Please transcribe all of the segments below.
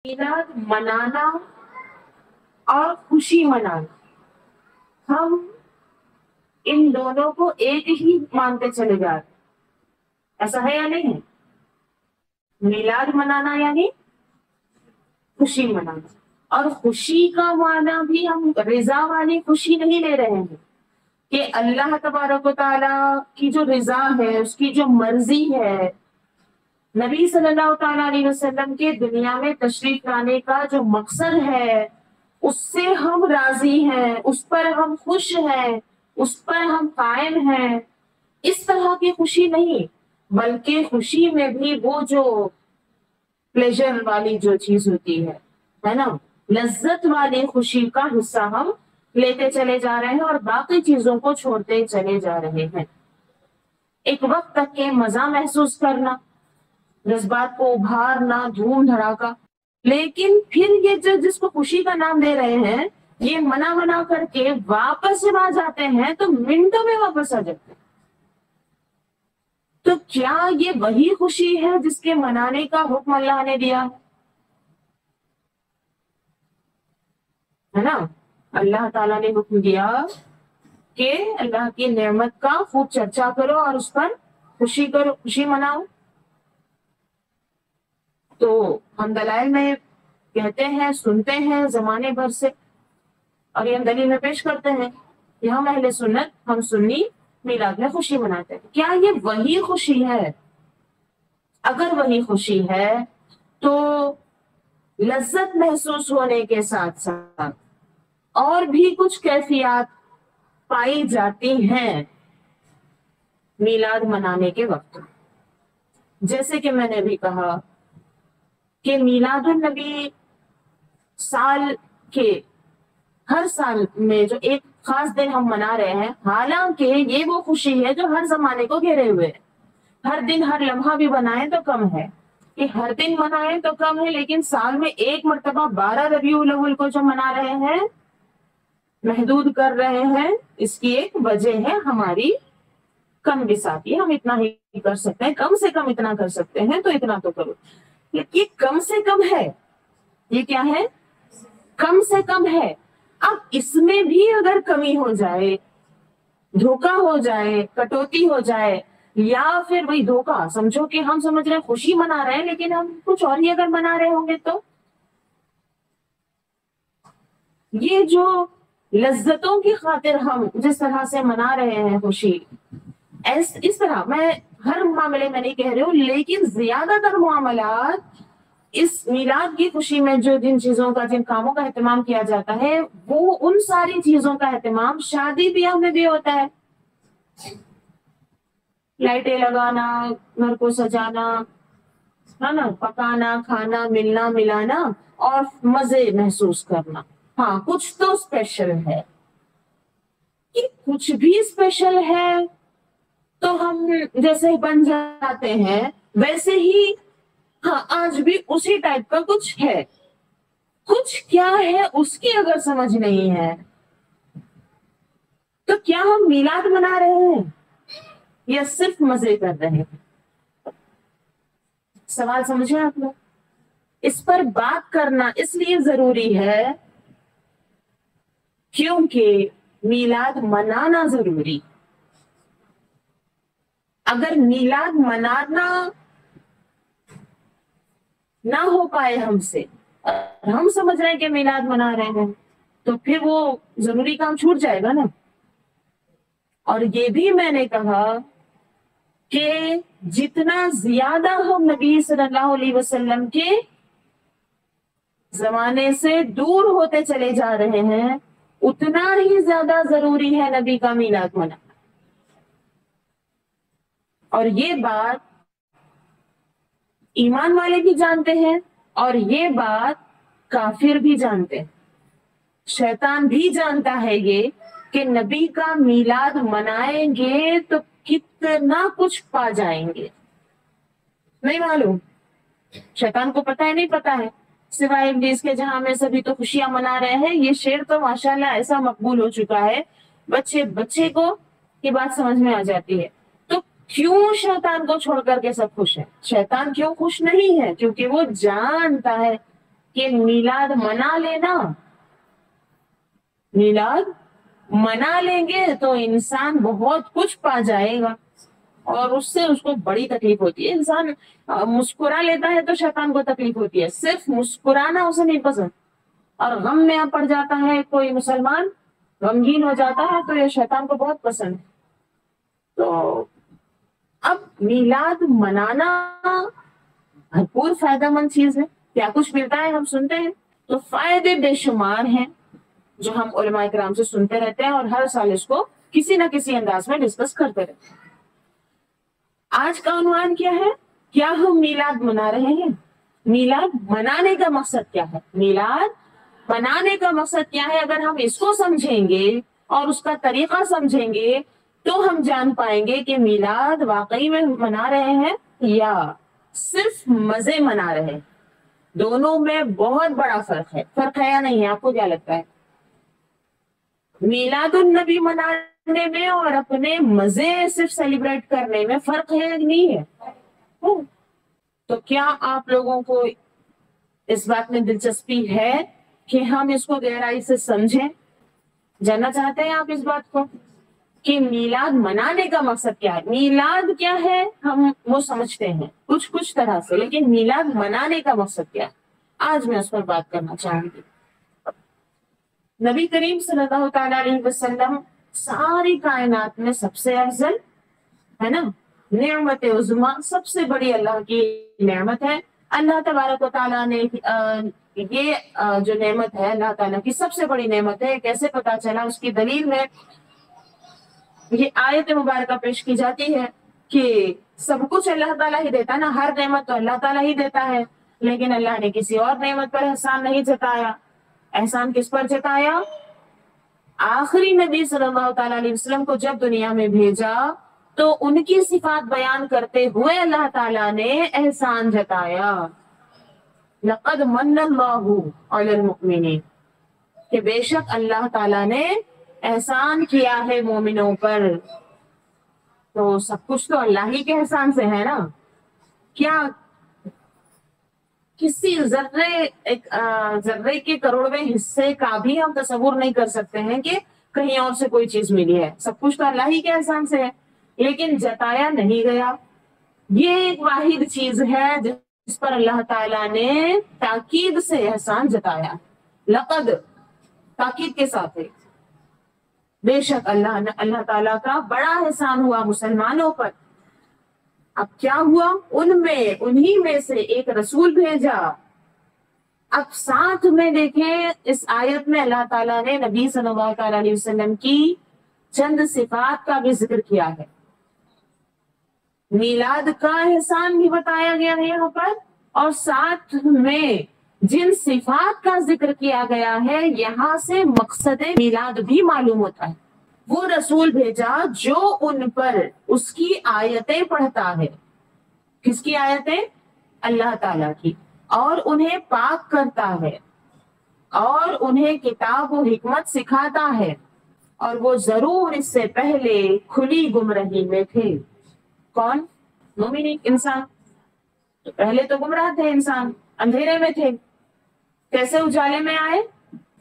میلاد منانا اور خوشی منانا، ہم ان دونوں کو ایک ہی مانتے چلے جا رہے، ایسا ہے یا نہیں ہے؟ میلاد منانا یعنی خوشی منانا، اور خوشی کا معنی بھی ہم رضا والی خوشی نہیں لے رہے ہیں کہ اللہ تبارک و تعالیٰ کی جو رضا ہے، اس کی جو مرضی ہے، نبی صلی اللہ تعالیٰ علیہ وسلم کے دنیا میں تشریف لانے کا جو مقصد ہے، اس سے ہم راضی ہیں، اس پر ہم خوش ہیں، اس پر ہم قائم ہیں، اس طرح کی خوشی نہیں، بلکہ خوشی میں بھی وہ جو پلیجر والی جو چیز ہوتی ہے نا، لذت والی خوشی کا حصہ ہم لیتے چلے جا رہے ہیں اور باقی چیزوں کو چھوڑتے چلے جا رہے ہیں۔ ایک وقت تک کے مزہ محسوس کرنا، جذبات کو ابھارنا، دھوم دھڑاکا، لیکن پھر یہ جس کو خوشی کا نام دے رہے ہیں، یہ منا کر کے واپس جب آ جاتے ہیں تو منٹوں میں واپس آ جاتے ہیں۔ تو کیا یہ وہی خوشی ہے جس کے منانے کا حکم اللہ نے دیا ہے نا؟ اللہ تعالیٰ نے حکم دیا کہ اللہ کی نعمت کا خوب چرچا کرو اور اس پر خوشی کرو، خوشی مناؤ۔ تو ہم دلائل میں کہتے ہیں، سنتے ہیں زمانے بھر سے، اور یہ ہم دلیل میں پیش کرتے ہیں کہ ہم اہل سنت، ہم سنی میلاد میں خوشی مناتے ہیں۔ کیا یہ وہی خوشی ہے؟ اگر وہی خوشی ہے تو لذت محسوس ہونے کے ساتھ ساتھ اور بھی کچھ کیفیات پائی جاتی ہیں میلاد منانے کے وقت، جیسے کہ میں نے بھی کہا کہ میلاد النبی سال کے ہر سال میں جو ایک خاص دن ہم منا رہے ہیں، حالانکہ یہ وہ خوشی ہے جو ہر زمانے کو گھیرے ہوئے ہے۔ ہر دن ہر لمحہ بھی منائیں تو کم ہے، کہ ہر دن منائیں تو کم ہے، لیکن سال میں ایک مرتبہ 12 ربیع الاول کو جو منا رہے ہیں، محدود کر رہے ہیں، اس کی ایک وجہ ہے ہماری کم بساطی۔ ہم اتنا ہی کر سکتے ہیں، کم سے کم اتنا کر سکتے ہیں تو اتنا تو کرو۔ یہ کم سے کم ہے، یہ کیا ہے؟ کم سے کم ہے۔ اب اس میں بھی اگر کمی ہو جائے، دھوکا ہو جائے، کٹوتی ہو جائے، یا پھر وہی دھوکا سمجھو کہ ہم سمجھ رہے ہیں خوشی منا رہے ہیں لیکن ہم کچھ اور ہی اگر منا رہے ہوں گے، تو یہ جو لذتوں کی خاطر ہم جس طرح سے منا رہے ہیں خوشی، اس طرح میں ہر معاملے میں نہیں کہہ رہی ہوں، لیکن زیادہ تر معاملات اس میلاد کی خوشی میں جو جن چیزوں کا، جن کاموں کا اہتمام کیا جاتا ہے، وہ ان ساری چیزوں کا اہتمام شادی بیاہ میں بھی ہوتا ہے۔ لائٹیں لگانا، گھر کو سجانا، ہے نا، پکانا، کھانا، ملنا ملانا اور مزے محسوس کرنا۔ ہاں کچھ تو اسپیشل ہے، کہ کچھ بھی اسپیشل ہے تو ہم جیسے بن جاتے ہیں ویسے ہی، ہاں آج بھی اسی ٹائپ کا کچھ ہے۔ کچھ کیا ہے اس کی اگر سمجھ نہیں ہے تو کیا ہم میلاد منا رہے ہیں یا صرف مزے کر رہے ہیں؟ سوال سمجھیں آپ لوگ؟ اس پر بات کرنا اس لیے ضروری ہے کیونکہ میلاد منانا ضروری۔ اگر میلاد منانا نہ ہو پائے ہم سے، ہم سمجھ رہے ہیں کہ میلاد منا رہے ہیں، تو پھر وہ ضروری کام چھوٹ جائے گا نا۔ اور یہ بھی میں نے کہا کہ جتنا زیادہ ہم نبی صلی اللہ علیہ وسلم کے زمانے سے دور ہوتے چلے جا رہے ہیں، اتنا ہی زیادہ ضروری ہے نبی کا میلاد منانا۔ اور یہ بات ایمان والے بھی جانتے ہیں اور یہ بات کافر بھی جانتے ہیں، شیطان بھی جانتا ہے یہ کہ نبی کا میلاد منائیں گے تو کتنا کچھ پا جائیں گے۔ نہیں معلوم، شیطان کو پتا ہے، نہیں پتا ہے، سوائے ابلیس کے جہاں میں سبھی تو خوشیاں منا رہے ہیں۔ یہ شعر تو ماشاءاللہ ایسا مقبول ہو چکا ہے، بچے کو یہ بات سمجھ میں آ جاتی ہے۔ تو کیوں شیطان کو چھوڑ کر کے سب خوش ہیں؟ شیطان کیوں خوش نہیں ہے؟ کیونکہ وہ جانتا ہے کہ میلاد منا لینا، میلاد منا لیں گے تو انسان بہت کچھ پا جائے گا، اور اس سے اس کو بڑی تکلیف ہوتی ہے۔ انسان مسکرا لیتا ہے تو شیطان کو تکلیف ہوتی ہے، صرف مسکرانا اسے نہیں پسند، اور غم میں پڑ جاتا ہے کوئی مسلمان، غمگین ہو جاتا ہے تو یہ شیطان کو بہت پسند ہے۔ تو اب میلاد منانا بھرپور فائدہ مند چیز ہے، کیا کچھ ملتا ہے ہم سنتے ہیں، تو فائدے بے شمار ہیں جو ہم علماء کرام سے سنتے رہتے ہیں، اور ہر سال اس کو کسی نہ کسی انداز میں ڈسکس کرتے رہتے ہیں۔ آج کا عنوان کیا ہے؟ کیا ہم میلاد منا رہے ہیں؟ میلاد منانے کا مقصد کیا ہے؟ میلاد منانے کا مقصد کیا ہے؟ اگر ہم اس کو سمجھیں گے اور اس کا طریقہ سمجھیں گے تو ہم جان پائیں گے کہ میلاد واقعی میں منا رہے ہیں یا صرف مزے منا رہے ہیں۔ دونوں میں بہت بڑا فرق ہے۔ فرق ہے یا نہیں ہے؟ آپ کو کیا لگتا ہے؟ میلاد النبی منانے میں اور اپنے مزے صرف سیلیبریٹ کرنے میں فرق ہے یا نہیں ہے؟ تو کیا آپ لوگوں کو اس بات میں دلچسپی ہے کہ ہم اس کو گہرائی سے سمجھیں؟ جاننا چاہتے ہیں آپ اس بات کو کہ میلاد منانے کا مقصد کیا ہے؟ میلاد کیا ہے ہم وہ سمجھتے ہیں کچھ طرح سے، لیکن میلاد منانے کا مقصد کیا ہے؟ آج میں اس پر بات کرنا چاہوں گی۔ نبی کریم صلی اللہ تعالیٰ علیہ وسلم ساری کائنات میں سب سے افضل ہے نا، نعمت عظمیٰ، سب سے بڑی اللہ کی نعمت ہے۔ اللہ تبارک و تعالیٰ نے یہ جو نعمت ہے اللہ تعالیٰ کی سب سے بڑی نعمت ہے، کیسے پتا چلا؟ اس کی دلیل میں یہ آیت مبارکہ پیش کی جاتی ہے کہ سب کچھ اللہ تعالیٰ ہی دیتا ہے نا، ہر نعمت تو اللہ تعالیٰ ہی دیتا ہے، لیکن اللہ نے کسی اور نعمت پر احسان نہیں جتایا۔ احسان کس پر جتایا؟ آخری نبی صلی اللہ تعالیٰ علیہ وسلم کو جب دنیا میں بھیجا تو ان کی صفات بیان کرتے ہوئے اللہ تعالیٰ نے احسان جتایا، لقد من اللہ علی المؤمنین، کہ بے شک اللہ تعالیٰ نے احسان کیا ہے مومنوں پر۔ تو سب کچھ تو اللہ ہی کے احسان سے ہے نا۔ کیا کسی ذرے کے کروڑویں حصے کا بھی ہم تصور نہیں کر سکتے ہیں کہ کہیں اور سے کوئی چیز ملی ہے، سب کچھ تو اللہ ہی کے احسان سے ہے، لیکن جتایا نہیں گیا۔ یہ ایک واحد چیز ہے جس پر اللہ تعالیٰ نے تاکید سے احسان جتایا، لقد تاکید کے ساتھ ہے، بے شک اللہ تعالیٰ کا بڑا احسان ہوا مسلمانوں پر۔ اب کیا ہوا؟ انہی میں سے ایک رسول بھیجا۔ اب ساتھ میں دیکھیں اس آیت میں اللہ تعالیٰ نے نبی صلی اللہ علیہ وسلم کی چند صفات کا بھی ذکر کیا ہے، میلاد کا احسان بھی بتایا گیا ہے یہاں پر، اور ساتھ میں جن صفات کا ذکر کیا گیا ہے یہاں سے مقصد میلاد بھی معلوم ہوتا ہے۔ وہ رسول بھیجا جو ان پر اس کی آیتیں پڑھتا ہے۔ کس کی آیتیں؟ اللہ تعالیٰ کی، اور انہیں پاک کرتا ہے، اور انہیں کتاب و حکمت سکھاتا ہے، اور وہ ضرور اس سے پہلے کھلی گمراہی میں تھے۔ کون؟ مومنین، انسان۔ تو پہلے تو گمراہ تھے، انسان اندھیرے میں تھے، کیسے اجالے میں آئے؟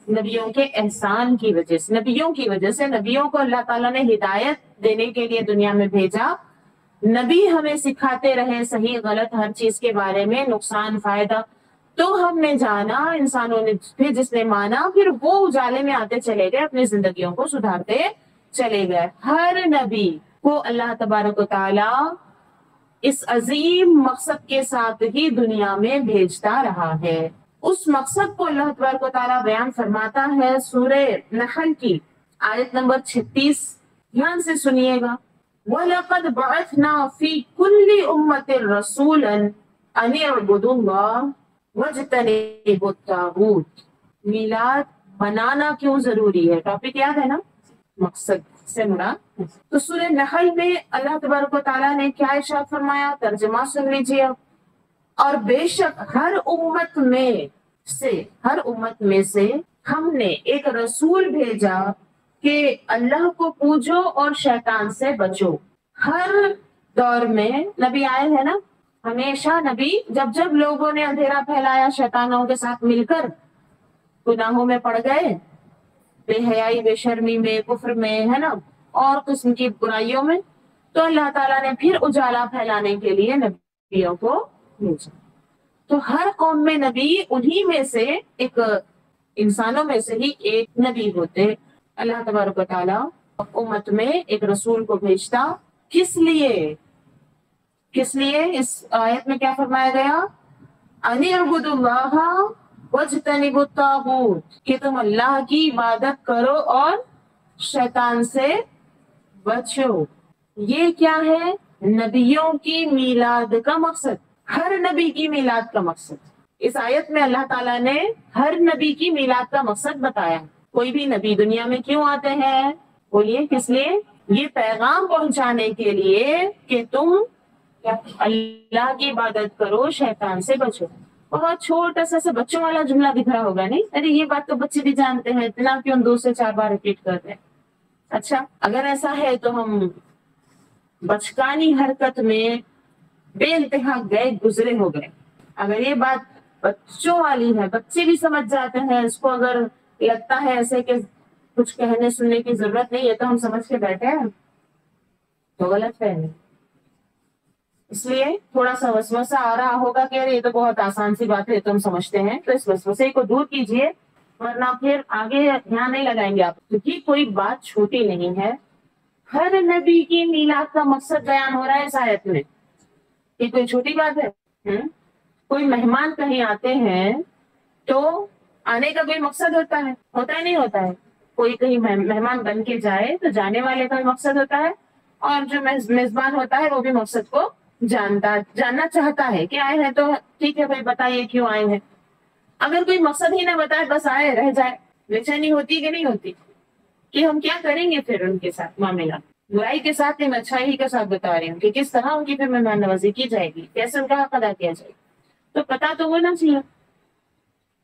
نبیوں کے احسان کی وجہ سے، نبیوں کی وجہ سے۔ نبیوں کو اللہ تعالیٰ نے ہدایت دینے کے لیے دنیا میں بھیجا، نبی ہمیں سکھاتے رہے صحیح غلط ہر چیز کے بارے میں، نقصان فائدہ، تو ہم نے جانا، انسانوں نے پھر جس نے مانا، پھر وہ اجالے میں آتے چلے گئے، اپنی زندگیوں کو سدھارتے چلے گئے۔ ہر نبی کو اللہ تبارک و تعالیٰ اس عظیم مقصد کے ساتھ ہی دنیا میں بھیجتا رہا ہے۔ اس مقصد کو اللہ تبارک و تعالیٰ بیان فرماتا ہے سورہ نحل کی آیت نمبر 36، دھیان سے سنیے گا۔ وَلَقَدْ بَعَثْنَا فِي كُلِّ أُمَّةٍ رَسُولًا أَنِ اعْبُدُوا اللَّهَ وَاجْتَنِبُوا الطَّاغُوتَ۔ میلاد منانا کیوں ضروری ہے؟ ٹاپک یاد ہے نا، مقصد سے مراد۔ تو سورہ نحل میں اللہ تبارک و تعالیٰ نے کیا ارشاد فرمایا؟ ترجمہ سن لیجیے اب۔ اور بے شک ہر امت میں سے ہم نے ایک رسول بھیجا کہ اللہ کو پوجو اور شیطان سے بچو۔ ہر دور میں نبی آئے ہیں نا، ہمیشہ نبی جب جب لوگوں نے اندھیرا پھیلایا شیطانوں کے ساتھ مل کر، گناہوں میں پڑ گئے، بے حیائی بے شرمی میں، کفر میں، ہے نا، اور قسم کی برائیوں میں، تو اللہ تعالیٰ نے پھر اجالا پھیلانے کے لیے نبیوں کو بھیجا۔ تو ہر قوم میں نبی انہی میں سے ایک، انسانوں میں سے ہی ایک نبی ہوتے۔ اللہ تبارک و تعالیٰ امت میں ایک رسول کو بھیجتا، کس لیے؟ کس لیے؟ اس آیت میں کیا فرمایا گیا؟ ان اعبدوا اللہ واجتنبوا الطاغوت، کہ تم اللہ کی عبادت کرو اور شیطان سے بچو۔ یہ کیا ہے؟ نبیوں کی میلاد کا مقصد، ہر نبی کی میلاد کا مقصد۔ اس آیت میں اللہ تعالیٰ نے ہر نبی کی میلاد کا مقصد بتایا۔ کوئی بھی نبی دنیا میں کیوں آتے ہیں؟ بولیے کس لیے؟ یہ پیغام پہنچانے کے لیے کہ تم اللہ کی عبادت کرو، شیطان سے بچو۔ بہت چھوٹا سا بچوں والا جملہ دکھ رہا ہوگا، نہیں؟ ارے یہ بات تو بچے بھی جانتے ہیں، اتنا کیوں 2 سے 4 بار ریپیٹ کرتے ہیں؟ اچھا، اگر ایسا ہے تو ہم بچکانی حرکت میں بے انتہا گئے گزرے ہو گئے۔ اگر یہ بات بچوں والی ہے، بچے بھی سمجھ جاتے ہیں اس کو، اگر لگتا ہے ایسے کہ کچھ کہنے سننے کی ضرورت نہیں ہے تو ہم سمجھ کے بیٹھے ہیں، تو غلط فہمی۔ اس لیے تھوڑا سا وسوسہ آ رہا ہوگا کہ یہ تو بہت آسان سی بات ہے تو ہم سمجھتے ہیں، تو اس وسوسے کو دور کیجئے، ورنہ پھر آگے دھیان نہیں لگائیں گے آپ، کیونکہ کوئی بات چھوٹی نہیں ہے۔ ہر نبی کی میلاد کا مقصد بیان ہو رہا ہے اس آیت میں، یہ کوئی چھوٹی بات ہے؟ کوئی مہمان کہیں آتے ہیں تو آنے کا کوئی مقصد ہوتا ہے نہیں ہوتا ہے؟ کوئی کہیں مہمان بن کے جائے تو جانے والے کا مقصد ہوتا ہے، اور جو میزبان ہوتا ہے وہ بھی مقصد کو جاننا چاہتا ہے کہ آئے ہیں تو ٹھیک ہے بھائی بتائیے کیوں آئے ہیں۔ اگر کوئی مقصد ہی نہ بتائے، بس آئے رہ جائے، بےچینی ہوتی کہ نہیں ہوتی کہ ہم کیا کریں گے پھر ان کے ساتھ معاملہ؟ برائی کے ساتھ نہیں، میں اچھائی کے ساتھ بتا رہی ہوں کہ کس طرح ان کی پھر مہمان نوازی کی جائے گی، کیسے ان کا حق ادا کیا جائے گا، تو پتہ تو ہونا چاہیے۔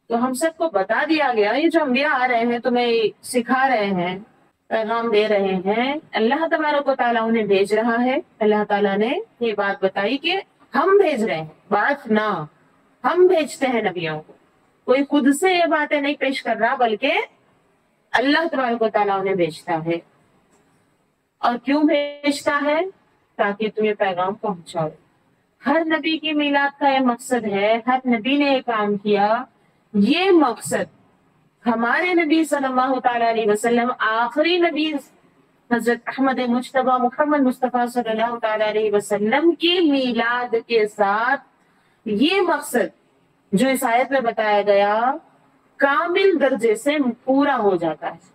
تو ہم سب کو بتا دیا گیا، یہ جو انبیاء آ رہے ہیں تمہیں سکھا رہے ہیں، پیغام دے رہے ہیں، اللہ تبارک و تعالیٰ انہیں بھیج رہا ہے۔ اللہ تعالیٰ نے یہ بات بتائی کہ ہم بھیج رہے ہیں، بات نہ، ہم بھیجتے ہیں نبیوں کو، کوئی خود سے یہ باتیں نہیں پیش کر رہا، بلکہ اللہ تبارک و تعالیٰ انہیں بھیجتا ہے۔ اور کیوں بھیجتا ہے؟ تاکہ تم یہ پیغام پہنچاؤ۔ ہر نبی کی میلاد کا یہ مقصد ہے، ہر نبی نے یہ کام کیا۔ یہ مقصد ہمارے نبی صلی اللہ تعالیٰ علیہ وسلم، آخری نبی حضرت احمد مجتبیٰ محمد مصطفیٰ صلی اللہ تعالیٰ علیہ وسلم کی میلاد کے ساتھ یہ مقصد جو اس آیت میں بتایا گیا کامل درجے سے پورا ہو جاتا ہے۔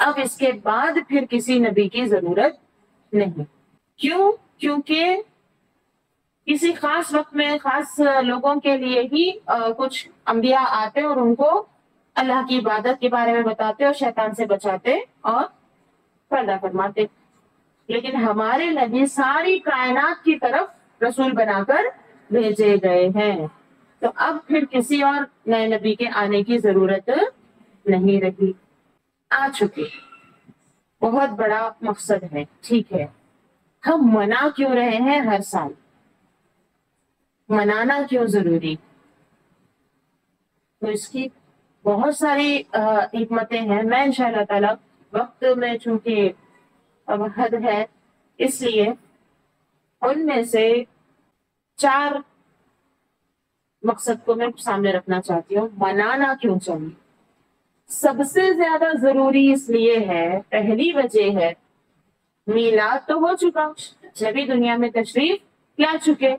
اب اس کے بعد پھر کسی نبی کی ضرورت نہیں۔ کیوں؟ کیونکہ کسی خاص وقت میں خاص لوگوں کے لیے ہی کچھ انبیاء آتے اور ان کو اللہ کی عبادت کے بارے میں بتاتے اور شیطان سے بچاتے اور پردہ فرماتے، لیکن ہمارے نبی ساری کائنات کی طرف رسول بنا کر بھیجے گئے ہیں، تو اب پھر کسی اور نئے نبی کے آنے کی ضرورت نہیں رہی۔ آ چکے، بہت بڑا مقصد ہے، ٹھیک ہے، ہم منا کیوں رہے ہیں ہر سال؟ منانا کیوں ضروری؟ تو اس کی بہت ساری حکمتیں ہیں۔ میں انشاءاللہ تعالی وقت میں چونکہ اب حد ہے، اس لیے ان میں سے 4 مقصد کو میں سامنے رکھنا چاہتی ہوں۔ منانا کیوں چاہیے؟ سب سے زیادہ ضروری اس لیے ہے، پہلی وجہ ہے میلاد تو ہو چکا، نبی دنیا میں تشریف لا چکے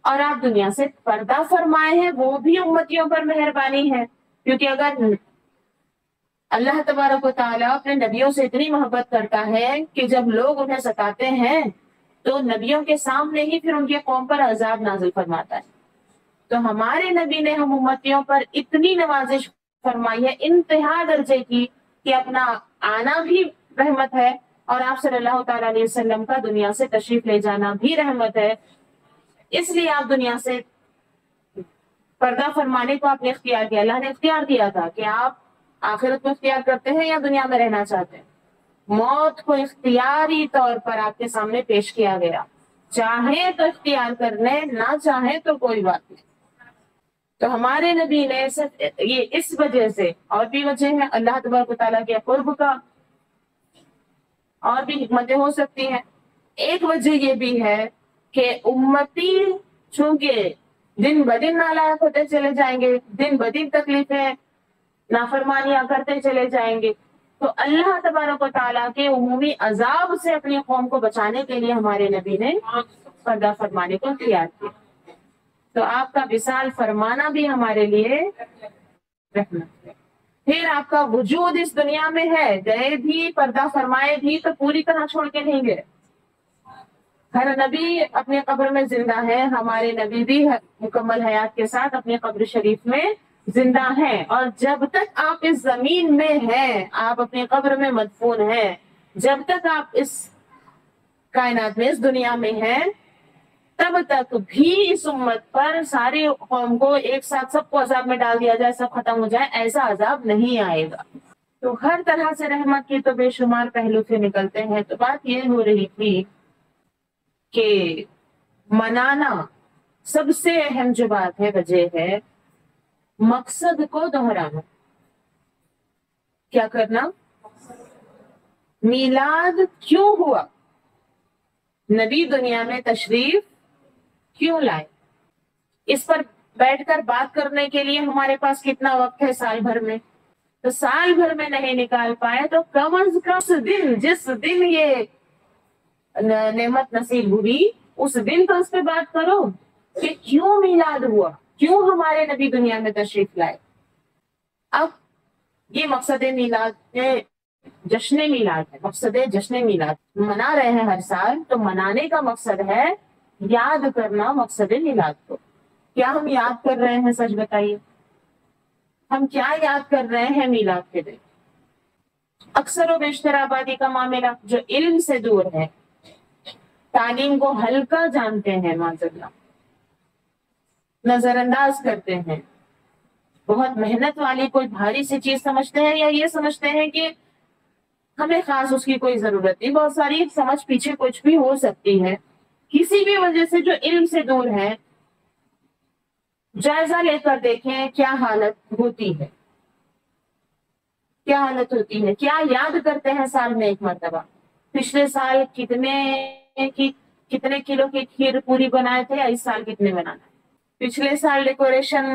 اور آپ دنیا سے پردہ فرمائے ہیں، وہ بھی امتیوں پر مہربانی ہے، کیونکہ اگر اللہ تبارک و تعالیٰ اپنے نبیوں سے اتنی محبت کرتا ہے کہ جب لوگ انہیں ستاتے ہیں تو نبیوں کے سامنے ہی پھر ان کی قوم پر عذاب نازل فرماتا ہے۔ تو ہمارے نبی نے ہم امتیوں پر اتنی نوازش فرمائی ہے انتہا درجے کی کہ اپنا آنا بھی رحمت ہے اور آپ صلی اللہ تعالیٰ علیہ وسلم کا دنیا سے تشریف لے جانا بھی رحمت ہے۔ اس لیے آپ دنیا سے پردہ فرمانے کو آپ نے اختیار کیا، اللہ نے اختیار دیا تھا کہ آپ آخرت کو اختیار کرتے ہیں یا دنیا میں رہنا چاہتے ہیں۔ موت کو اختیاری طور پر آپ کے سامنے پیش کیا گیا، چاہیں تو اختیار کر لیں، نہ چاہیں تو کوئی بات نہیں۔ تو ہمارے نبی نے صرف یہ اس وجہ سے، اور بھی وجہ ہے اللہ تبارک و تعالیٰ کے قرب کا، اور بھی حکمتیں ہو سکتی ہیں۔ ایک وجہ یہ بھی ہے کہ امتی چونکہ دن بدن نالائق ہوتے چلے جائیں گے، دن بدن تکلیفیں نافرمانیاں کرتے چلے جائیں گے، تو اللہ تبارک و تعالیٰ کے عمومی عذاب سے اپنی قوم کو بچانے کے لیے ہمارے نبی نے پردہ فرمانے کو اختیار کیا۔ تو آپ کا وصال فرمانا بھی ہمارے لیے رحمت ہے۔ پھر آپ کا وجود اس دنیا میں ہے، گئے بھی پردہ فرمائے بھی تو پوری طرح چھوڑ کے نہیں گئے۔ ہر نبی اپنے قبر میں زندہ ہے، ہمارے نبی بھی مکمل حیات کے ساتھ اپنے قبر شریف میں زندہ ہیں، اور جب تک آپ اس زمین میں ہیں، آپ اپنے قبر میں مدفون ہیں، جب تک آپ اس کائنات میں، اس دنیا میں ہیں، تب تک بھی اس امت پر ساری قوم کو ایک ساتھ سب کو عذاب میں ڈال دیا جائے، سب ختم ہو جائے، ایسا عذاب نہیں آئے گا۔ تو ہر طرح سے رحمت کی تو بے شمار پہلو سے نکلتے ہیں۔ تو بات یہ ہو رہی تھی کہ منانا سب سے اہم جو بات ہے، وجہ ہے مقصد کو دہرانا۔ کیا کرنا؟ میلاد کیوں ہوا، نبی دنیا میں تشریف کیوں لائے، اس پر بیٹھ کر بات کرنے کے لیے ہمارے پاس کتنا وقت ہے سال بھر میں؟ تو سال بھر میں نہیں نکال پائے تو کم از کم اس دن، جس دن یہ نعمت نصیب ہوئی، اس دن تو اس پہ بات کرو کہ کیوں میلاد ہوا، کیوں ہمارے نبی دنیا میں تشریف لائے۔ اب یہ مقصد میلاد ہے، جشن میلاد ہے، مقصد جشن میلاد منا رہے ہیں ہر سال، تو منانے کا مقصد ہے یاد کرنا مقصد میلاد کو۔ کیا ہم یاد کر رہے ہیں؟ سچ بتائیے، ہم کیا یاد کر رہے ہیں میلاد کے دن؟ اکثر و بیشتر آبادی کا معاملہ جو علم سے دور ہے، تعلیم کو ہلکا جانتے ہیں، معذاللہ نظر انداز کرتے ہیں، بہت محنت والی کوئی بھاری سی چیز سمجھتے ہیں، یا یہ سمجھتے ہیں کہ ہمیں خاص اس کی کوئی ضرورت نہیں۔ بہت ساری سمجھ پیچھے کچھ بھی ہو سکتی ہے، کسی بھی وجہ سے جو علم سے دور ہے، جائزہ لے کر دیکھیں کیا حالت ہوتی ہے، کیا حالت ہوتی ہے، کیا یاد کرتے ہیں سال میں ایک مرتبہ؟ پچھلے سال کتنے کلو کی کھیر پوری بنائے تھے، اس سال کتنے بنانا ہے؟ پچھلے سال ڈیکوریشن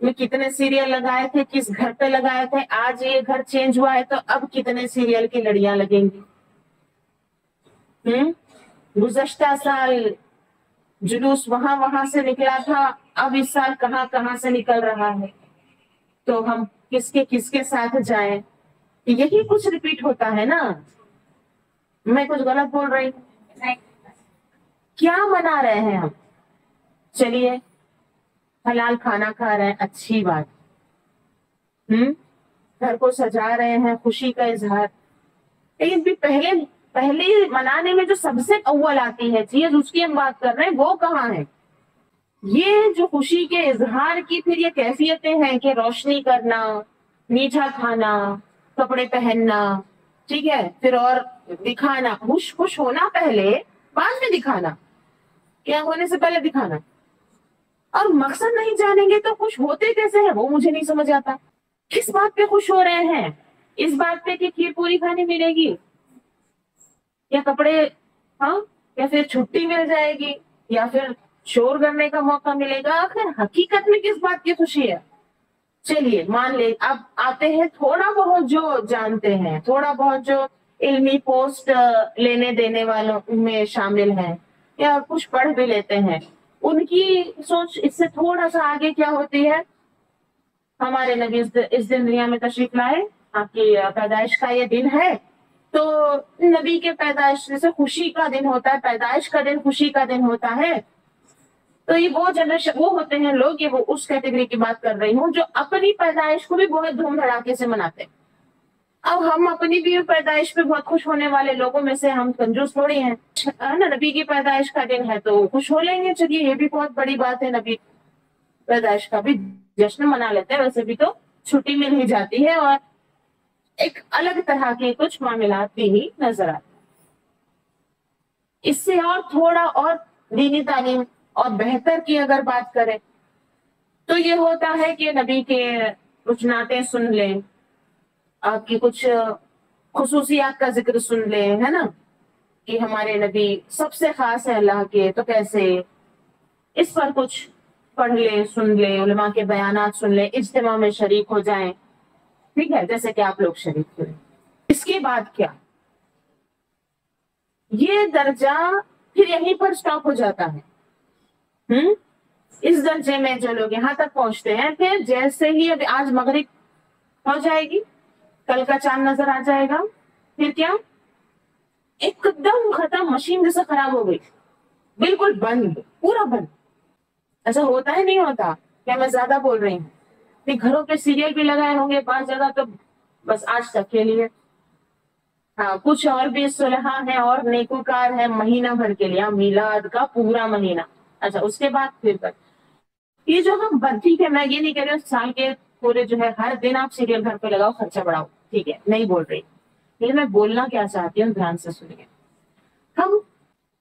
میں کتنے سیریل لگائے تھے، کس گھر پہ لگائے تھے، آج یہ گھر چینج ہوا ہے تو اب کتنے سیریل کی لڑیاں لگیں گی؟ گزشتہ سال جلوس وہاں سے نکلا تھا، اب اس سال کہاں سے نکل رہا ہے، تو ہم کس کے ساتھ جائیں؟ یہی کچھ ریپیٹ ہوتا ہے نا۔ میں کچھ غلط بول رہی ہوں؟ کیا منا رہے ہیں ہم؟ چلیے حلال کھانا کھا رہے ہیں، اچھی بات، گھر کو سجا رہے ہیں، خوشی کا اظہار، لیکن بھی پہلے منانے میں جو سب سے اول آتی ہے چیز، اس کی ہم بات کر رہے ہیں، وہ کہاں ہے؟ یہ جو خوشی کے اظہار کی پھر یہ کیفیتیں ہیں کہ روشنی کرنا، میٹھا کھانا، کپڑے پہننا، ٹھیک ہے، پھر اور دکھانا، خوش ہونا پہلے، بعد میں دکھانا، کیا ہونے سے پہلے دکھانا، اور مقصد نہیں جانیں گے تو خوش ہوتے کیسے ہیں وہ مجھے نہیں سمجھ آتا۔ کس بات پہ خوش ہو رہے ہیں؟ اس بات پہ کہ کھیر پوری کھانے ملے گی، یا کپڑے، یا پھر چھٹی مل جائے گی، یا پھر شور کرنے کا موقع ملے گا؟ آخر حقیقت میں کس بات کی خوشی ہے؟ چلیے مان لے، اب آتے ہیں تھوڑا بہت جو جانتے ہیں، تھوڑا بہت جو علمی پوسٹ لینے دینے والوں میں شامل ہیں، یا کچھ پڑھ بھی لیتے ہیں، ان کی سوچ اس سے تھوڑا سا آگے کیا ہوتی ہے؟ ہمارے نبی اس دن دنیا میں تشریف لائے، آپ کی پیدائش کا یہ دن ہے، تو نبی کے پیدائش سے خوشی کا دن ہوتا ہے، پیدائش کا دن خوشی کا دن ہوتا ہے۔ تو یہ وہ جنریشن، وہ ہوتے ہیں لوگ، یہ وہ اس کیٹیگری کی بات کر رہی ہوں جو اپنی پیدائش کو بھی بہت دھوم دھڑاکے سے مناتے ہیں۔ اب ہم اپنی بھی پیدائش پہ بہت خوش ہونے والے لوگوں میں سے ہم کنجوس تھوڑی ہیں نا، نبی کی پیدائش کا دن ہے تو خوش ہو لیں گے، چلیے یہ بھی بہت بڑی بات ہے، نبی پیدائش کا بھی جشن منا لیتے ہیں، ویسے بھی تو چھٹی مل ہی جاتی ہے، اور ایک الگ طرح کے کچھ معاملات بھی ہی نظر آتے ہیں۔ اس سے اور تھوڑا اور دینی تعلیم اور بہتر کی اگر بات کریں تو یہ ہوتا ہے کہ نبی کے کچھ نعتیں سن لیں، آپ کی کچھ خصوصیات کا ذکر سن لیں، ہے نا، کہ ہمارے نبی سب سے خاص ہے اللہ کے، تو کیسے، اس پر کچھ پڑھ لیں، سن لیں، علماء کے بیانات سن لیں، اجتماع میں شریک ہو جائیں، ٹھیک ہے، جیسے کہ آپ لوگ شریک ہوئے۔ اس کے بعد کیا، یہ درجہ پھر یہیں پر سٹاپ ہو جاتا ہے۔ اس درجے میں جو لوگ یہاں تک پہنچتے ہیں، پھر جیسے ہی اب آج مغرب ہو جائے گی، کل کا چاند نظر آ جائے گا، پھر کیا، ایک دم ختم، مشین جیسے خراب ہو گئی، بالکل بند، پورا بند۔ ایسا ہوتا ہے نہیں ہوتا؟ کیا میں زیادہ بول رہی ہوں؟ پھر گھروں پہ سیریل بھی لگائے ہوں گے بعض جگہ، تو بس آج تک کے لیے، ہاں کچھ اور بھی صلحاء ہیں اور نیکوکار ہیں مہینہ بھر کے لیے، میلاد کا پورا مہینہ، اچھا اس کے بعد پھر یہ جو ہم ٹھیک ہے، میں یہ نہیں کہہ رہی سال کے پورے جو ہے ہر دن آپ سیریل گھر پہ لگاؤ، خرچہ بڑھاؤ، ٹھیک ہے، نہیں بول رہی، لیکن میں بولنا کیا چاہتی ہوں دھیان سے سنیے۔ ہم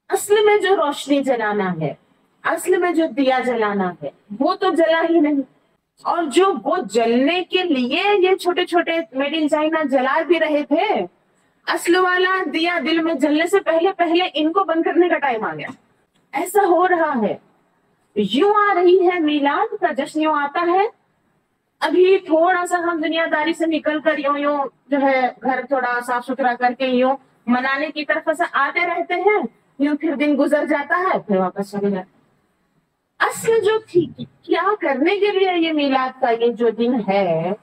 اصل میں جو روشنی جلانا ہے، اصل میں جو دیا جلانا ہے، وہ تو جلا ہی نہیں، اور جو وہ جلنے کے لیے یہ چھوٹے چھوٹے میڈ ان چائنا جلا بھی رہے تھے، اصل والا دیا دل میں جلنے سے پہلے پہلے ان کو بند کرنے کا ٹائم آ گیا۔ ایسا ہو رہا ہے، یوں آ رہی ہے میلاد کا جشن، یوں آتا ہے، ابھی تھوڑا سا ہم دنیا داری سے نکل کر یوں جو ہے گھر تھوڑا صاف ستھرا کر کے یوں منانے کی طرف سے آتے رہتے ہیں، یوں پھر دن گزر جاتا ہے، پھر واپس چلے جاتے۔ اصل جو تھی کیا کرنے کے لیے یہ میلاد کا یہ جو دن ہے،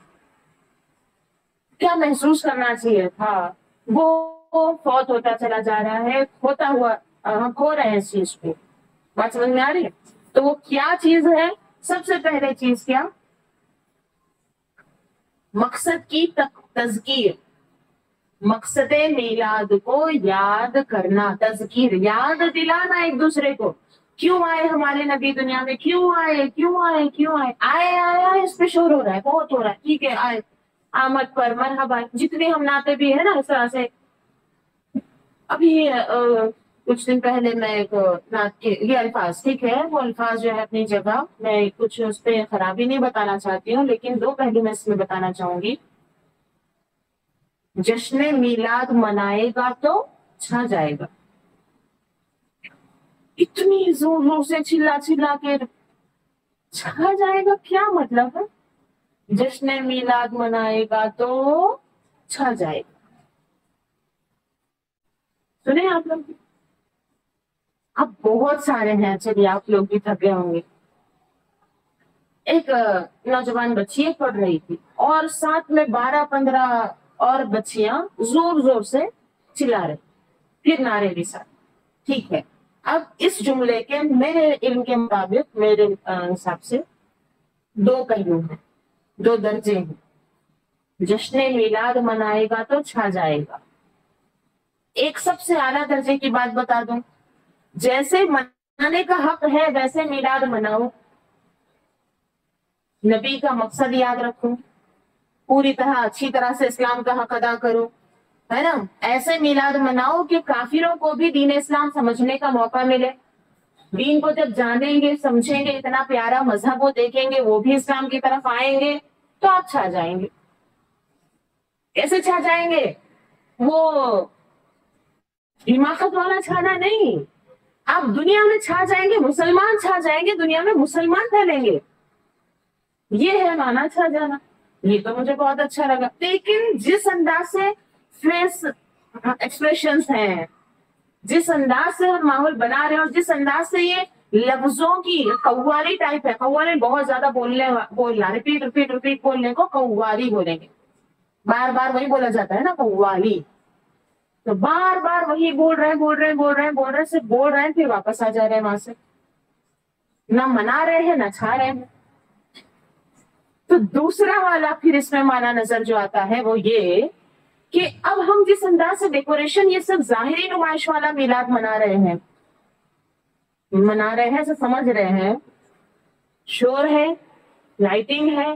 کیا محسوس کرنا چاہیے تھا، وہ فوت ہوتا چلا جا رہا ہے، ہوتا ہوا ہم کھو رہے ہیں اس چیز کو، بات سمجھ میں آ رہی ہے؟ تو وہ کیا چیز ہے؟ سب سے پہلے چیز کیا، مقصد کی تذکیر، مقصد میلاد کو یاد کرنا، تذکیر، یاد دلانا ایک دوسرے کو، کیوں آئے ہمارے نبی دنیا میں، کیوں آئے، کیوں آئے، کیوں آئے، آئے اس پہ شور ہو رہا ہے، بہت ہو رہا ہے، ٹھیک ہے، آئے، آمد پر مرحبا، جتنے ہم نعتیں بھی ہیں نا اس طرح سے۔ ابھی کچھ دن پہلے میں ایک نعت کے یہ الفاظ، ٹھیک ہے، وہ الفاظ جو ہے اپنی جگہ، میں کچھ اس پہ خرابی نہیں بتانا چاہتی ہوں، لیکن دو پہلو میں اس میں بتانا چاہوں گی۔ جشن میلاد منائے گا تو چھا جائے گا، اتنی زور زور سے چلا چلا کے چھا جائے گا، کیا مطلب ہے؟ جشن میلاد منائے گا تو چھا جائے گا، سنیں آپ لوگ؟ اب بہت سارے ہیں، چلیے آپ لوگ بھی تھکے ہوں گے۔ ایک نوجوان بچی پڑھ رہی تھی اور ساتھ میں 12-15 اور بچیاں زور زور سے چلا رہی، پھر نعرے بھی ساتھ، ٹھیک ہے۔ اب اس جملے کے میرے علم کے مطابق، میرے حساب سے دو پہلو ہیں، دو درجے ہیں۔ جشن میلاد منائے گا تو چھا جائے گا، ایک سب سے اعلیٰ درجے کی بات بتا دوں، جیسے منانے کا حق ہے ویسے میلاد مناؤ، نبی کا مقصد یاد رکھو، پوری طرح اچھی طرح سے اسلام کا حق ادا کرو، ہے نا، ایسے میلاد مناؤ کہ کافروں کو بھی دین اسلام سمجھنے کا موقع ملے، دین کو جب جانیں گے، سمجھیں گے، اتنا پیارا مذہب وہ دیکھیں گے، وہ بھی اسلام کی طرف آئیں گے، تو آپ چھا جائیں گے۔ کیسے چھا جائیں گے؟ وہ حماقت والا چھانا نہیں، آپ دنیا میں چھا جائیں گے، مسلمان چھا جائیں گے، دنیا میں مسلمان پھیلیں گے، یہ ہے مانا چھا جانا۔ یہ تو مجھے بہت اچھا لگا، لیکن جس انداز سے فیس ایکسپریشنز ہیں، جس انداز سے ہم ماحول بنا رہے ہیں، اور جس انداز سے یہ لفظوں کی قوالی ٹائپ ہے، قوالی بہت زیادہ بولنا، ریپیٹ بولنے کو قوالی بولیں گے، بار بار وہی بولا جاتا ہے نا، قوالی، تو بار بار وہی بول رہے ہیں، صرف بول رہے ہیں، پھر واپس آ جا رہے ہیں وہاں سے، نہ منا رہے ہیں نہ چھا رہے ہیں۔ تو دوسرا والا پھر اس میں مانا نظر جو آتا ہے وہ یہ کہ اب ہم جس انداز سے ڈیکوریشن، یہ سب ظاہری نمائش والا میلاد منا رہے ہیں، ایسا سمجھ رہے ہیں، شور ہے، لائٹنگ ہے،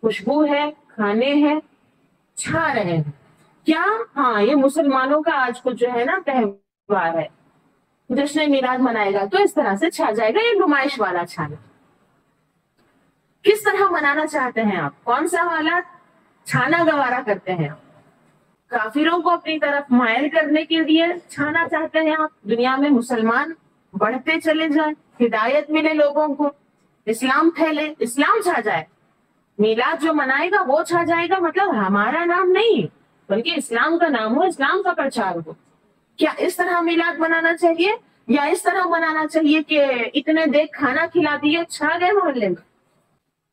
خوشبو ہے، کھانے ہیں، چھا رہے ہیں کیا؟ ہاں، یہ مسلمانوں کا آج کچھ جو ہے نا تہوار ہے، جشن میلاد منائے گا تو اس طرح سے چھا جائے گا یہ نمائش والا چھانا. کس طرح منانا چاہتے ہیں آپ؟ کون سا والا چھانا گوارا کرتے ہیں آپ؟ کافروں کو اپنی طرف مائل کرنے کے لیے چھانا چاہتے ہیں آپ؟ دنیا میں مسلمان بڑھتے چلے جائیں، ہدایت ملے لوگوں کو، اسلام پھیلے، اسلام چھا جائے. میلاد جو منائے گا وہ چھا جائے گا، مطلب ہمارا نام نہیں بلکہ اسلام کا نام ہو، اسلام کا پرچار ہو. کیا اس طرح میلاد منانا چاہیے یا اس طرح منانا چاہیے کہ اتنے دیکھ کھانا کھلا دیے چھا گئے محلے میں؟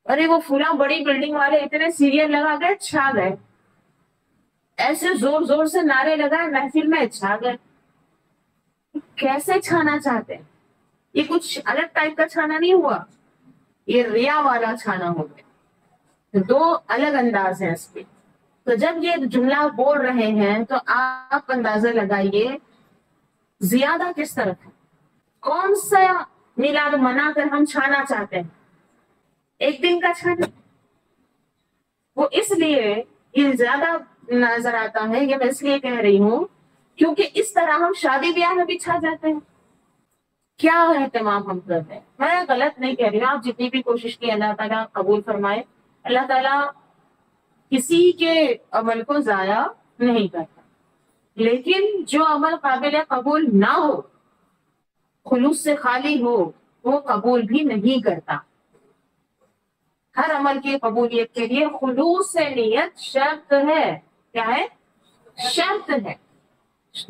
ارے وہ فلاں بڑی بلڈنگ والے اتنے سیریل لگا گئے چھا گئے، ایسے زور زور سے نعرے لگائے محفل میں چھا گئے. کیسے چھانا چاہتے ہیں؟ یہ کچھ الگ ٹائپ کا چھانا نہیں ہوا، یہ ریا والا چھانا ہو گیا. دو الگ انداز ہیں اس کے. تو جب یہ جملہ بول رہے ہیں تو آپ اندازہ لگائیے زیادہ کس طرف ہے. کون سا میلاد منا کر ہم چھانا چاہتے ہیں؟ ایک دن کا چھانا. وہ اس لیے یہ زیادہ نظر آتا ہے، یہ میں اس لیے کہہ رہی ہوں کیونکہ اس طرح ہم شادی بیاہ میں بھی چھا جاتے ہیں. کیا اہتمام ہم کرتے ہیں؟ میں غلط نہیں کہہ رہی ہوں، آپ جتنی بھی کوشش کی اللہ تعالیٰ قبول فرمائے. اللہ تعالیٰ کسی کے عمل کو ضائع نہیں کرتا، لیکن جو عمل قابل قبول نہ ہو، خلوص سے خالی ہو، وہ قبول بھی نہیں کرتا. ہر عمل کی قبولیت کے لیے خلوص سے نیت شرط ہے. کیا ہے؟ شرط ہے.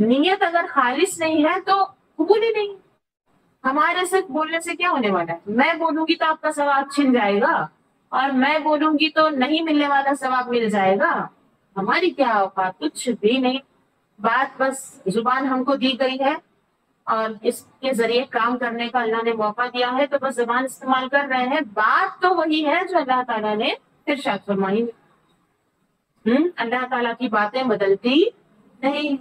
نیت اگر خالص نہیں ہے تو قبول ہی نہیں. ہمارے صرف بولنے سے کیا ہونے والا ہے؟ میں بولوں گی تو آپ کا ثواب چھن جائے گا اور میں بولوں گی تو نہیں ملنے والا ثواب مل جائے گا. ہماری کیا اوقات؟ کچھ بھی نہیں. بات بس زبان ہم کو دی گئی ہے اور اس کے ذریعے کام کرنے کا اللہ نے موقع دیا ہے تو بس زبان استعمال کر رہے ہیں. بات تو وہی ہے جو اللہ تعالیٰ نے ارشاد فرمائی. اللہ تعالیٰ کی باتیں بدلتی نہیں.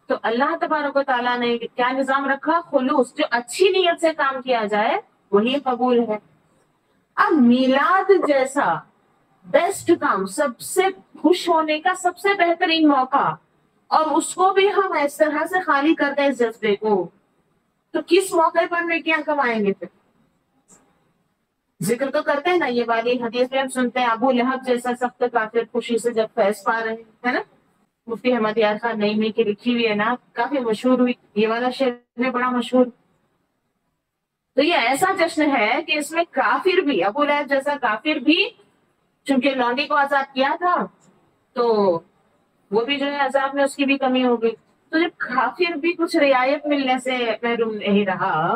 تو اللہ تبارک و تعالیٰ نے کیا نظام رکھا؟ خلوص. جو اچھی نیت سے کام کیا جائے وہی قبول ہے. اب میلاد جیسا بیسٹ کام، سب سے خوش ہونے کا سب سے بہترین موقع، اور اس کو بھی ہم اس طرح سے خالی کر دیں اس جذبے کو، تو کس موقع پر نیکیاں کمائیں گے؟ پھر ذکر تو کرتے ہیں نا، یہ والی حدیث میں ہم سنتے ہیں ابو لہب جیسا سخت کافر خوشی سے جب فیض پا رہے ہیں نا. مفتی احمد یار خان نئی کی لکھی ہوئی ہے نا، کافی مشہور ہوئی، یہ والا شعر میں بڑا مشہور. تو یہ ایسا جشن ہے کہ اس میں کافر بھی، ابو لہب جیسا کافر بھی، چونکہ لونڈی کو آزاد کیا تھا تو وہ بھی جو ہے عذاب میں اس کی بھی کمی ہو گئی. تو جب کافر بھی کچھ رعایت ملنے سے محروم نہیں رہا